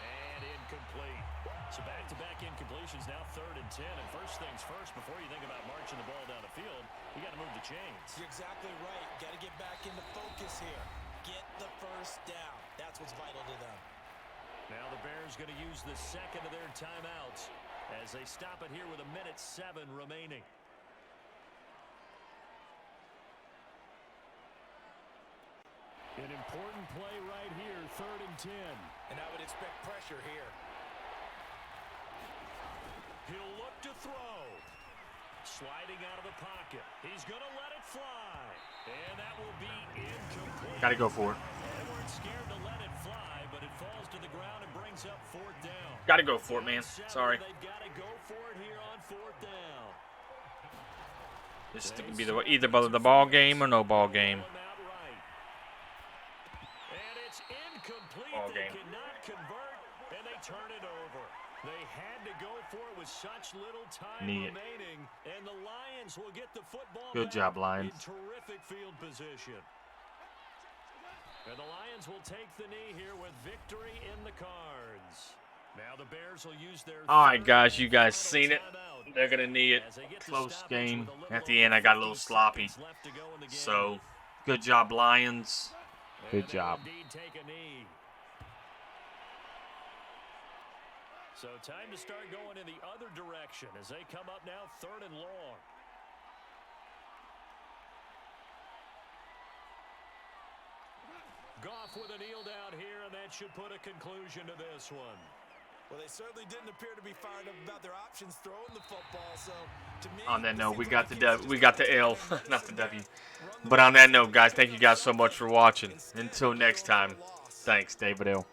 [SPEAKER 2] And incomplete. So back-to-back incompletions, now 3rd and 10. And first things first, before you think about marching the ball down the field, you got to move the chains.
[SPEAKER 3] You're exactly right. Got to get back into focus here. Get the first down. That's what's vital to them.
[SPEAKER 2] Now the Bears going to use the second of their timeouts as they stop it here with 1:07 remaining. An important play right here, 3rd and 10.
[SPEAKER 3] And I would expect pressure here.
[SPEAKER 2] He'll look to throw. Sliding out of the pocket. He's going to let it fly. And that will be incomplete.
[SPEAKER 1] Got to go for it.
[SPEAKER 2] They weren't scared to let it fly, but it falls to the ground and brings up 4th down.
[SPEAKER 1] Got to go for it, man. Sorry.
[SPEAKER 2] They've got to go for it here on 4th down.
[SPEAKER 1] This is going to be either the ball game or no ball game.
[SPEAKER 2] And it's incomplete.
[SPEAKER 1] Ball
[SPEAKER 2] They
[SPEAKER 1] game.
[SPEAKER 2] cannot convert, and they turn it over. They had to go for it with such little time remaining, and the Lions will get the football
[SPEAKER 1] Good
[SPEAKER 2] back
[SPEAKER 1] job, Lions.
[SPEAKER 2] in terrific field position. And the Lions will take the knee here with victory in the cards. Now the Bears will use their
[SPEAKER 1] All right, guys, you guys seen it. They're going to need it.
[SPEAKER 2] as they get the
[SPEAKER 1] Close
[SPEAKER 2] stoppage
[SPEAKER 1] game.
[SPEAKER 2] with a little
[SPEAKER 1] At the end, I got a little
[SPEAKER 2] 50
[SPEAKER 1] sloppy.
[SPEAKER 2] seconds left to go in the game.
[SPEAKER 1] So, good job, Lions. Good
[SPEAKER 2] And they'll
[SPEAKER 1] job.
[SPEAKER 2] indeed take a knee. So time to start going in the other direction as they come up now 3rd and long. Goff with a kneel down here, and that should put a conclusion to this one.
[SPEAKER 3] Well, they certainly didn't appear to be fired up about their options throwing the football. So, to me,
[SPEAKER 1] On that note, we
[SPEAKER 3] seems
[SPEAKER 1] got
[SPEAKER 3] like
[SPEAKER 1] the
[SPEAKER 3] Kansas
[SPEAKER 1] we got the
[SPEAKER 3] City
[SPEAKER 1] L,
[SPEAKER 3] defense
[SPEAKER 1] not the W.
[SPEAKER 3] run the
[SPEAKER 1] But on that
[SPEAKER 3] ball
[SPEAKER 1] note, guys, thank you guys so much for watching.
[SPEAKER 3] instead
[SPEAKER 1] Until
[SPEAKER 3] of
[SPEAKER 1] next
[SPEAKER 3] throwing
[SPEAKER 1] time,
[SPEAKER 3] for a loss.
[SPEAKER 1] thanks, David L.